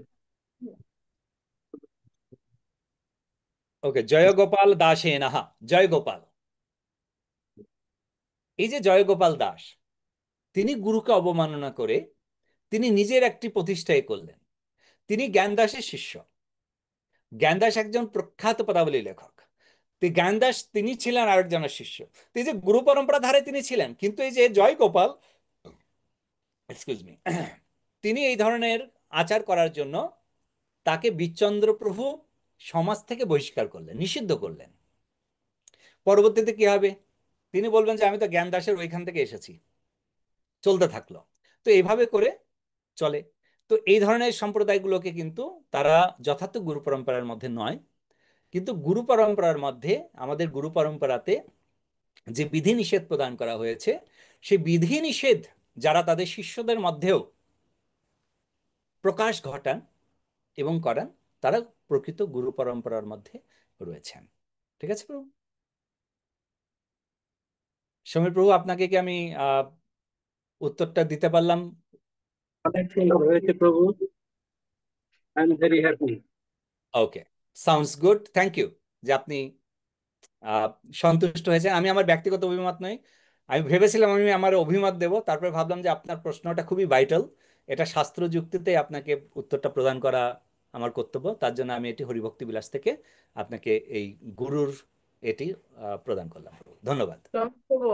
ওকে, জয়গোপাল দাসেনঃ। জয়গোপাল, এই যে জয়গোপাল দাস, তিনি গুরুকে অবমাননা করে তিনি নিজের একটি প্রতিষ্ঠাই করলেন। তিনি জ্ঞানদাসের শিষ্য। জ্ঞানদাস একজন প্রখ্যাত পদাবলী লেখক, তো জ্ঞানদাস তিনি ছিলেন আরেকজনের শিষ্য। তো এই যে গুরু পরম্পরা ধারে তিনি ছিলেন, কিন্তু এই যে জয়গোপাল, এক্সকিউজ মি, তিনি এই ধরনের আচার করার জন্য তাকে বিচন্দ্র প্রভু সমাজ থেকে বহিষ্কার করলেন, নিষিদ্ধ করলেন। পরবর্তীতে কি হবে? তিনি বলবেন যে আমি তো জ্ঞান দাসের ওইখান থেকে এসেছি, চলতে থাকলো। তো এইভাবে করে চলে। তো এই ধরনের সম্প্রদায়গুলোকে কিন্তু তারা যথার্থ গুরু পরম্পরার মধ্যে নয়, কিন্তু গুরু পরম্পরার মধ্যে, আমাদের গুরু পরম্পরাতে যে বিধিনিষেধ প্রদান করা হয়েছে, সেই বিধিনিষেধ যারা তাদের শিষ্যদের মধ্যেও প্রকাশ ঘটান এবং করান, তারা প্রকৃত গুরু পরম্পরার মধ্যে রয়েছেন। ঠিক আছে প্রভু? সমীর প্রভু, আপনাকে কি আমি উত্তরটা দিতে পারলাম? অনেক সুন্দর হয়েছে প্রভু, I am very happy. Okay, sounds good, thank you যে আপনি সন্তুষ্ট হয়েছেন। আমি আমার ব্যক্তিগত অভিমত নই, আমি ভেবেছিলাম আমি আমার অভিমত দেব, তারপরে ভাবলাম যে আপনার প্রশ্নটা খুবই ভাইটাল, এটা শাস্ত্র যুক্তিতে আপনাকে উত্তরটা প্রদান করা আমার কর্তব্য। তার জন্য আমি এটি হরিভক্তি বিলাস থেকে আপনাকে এই গুরুর এটি প্রদান করলাম। ধন্যবাদ। প্রভু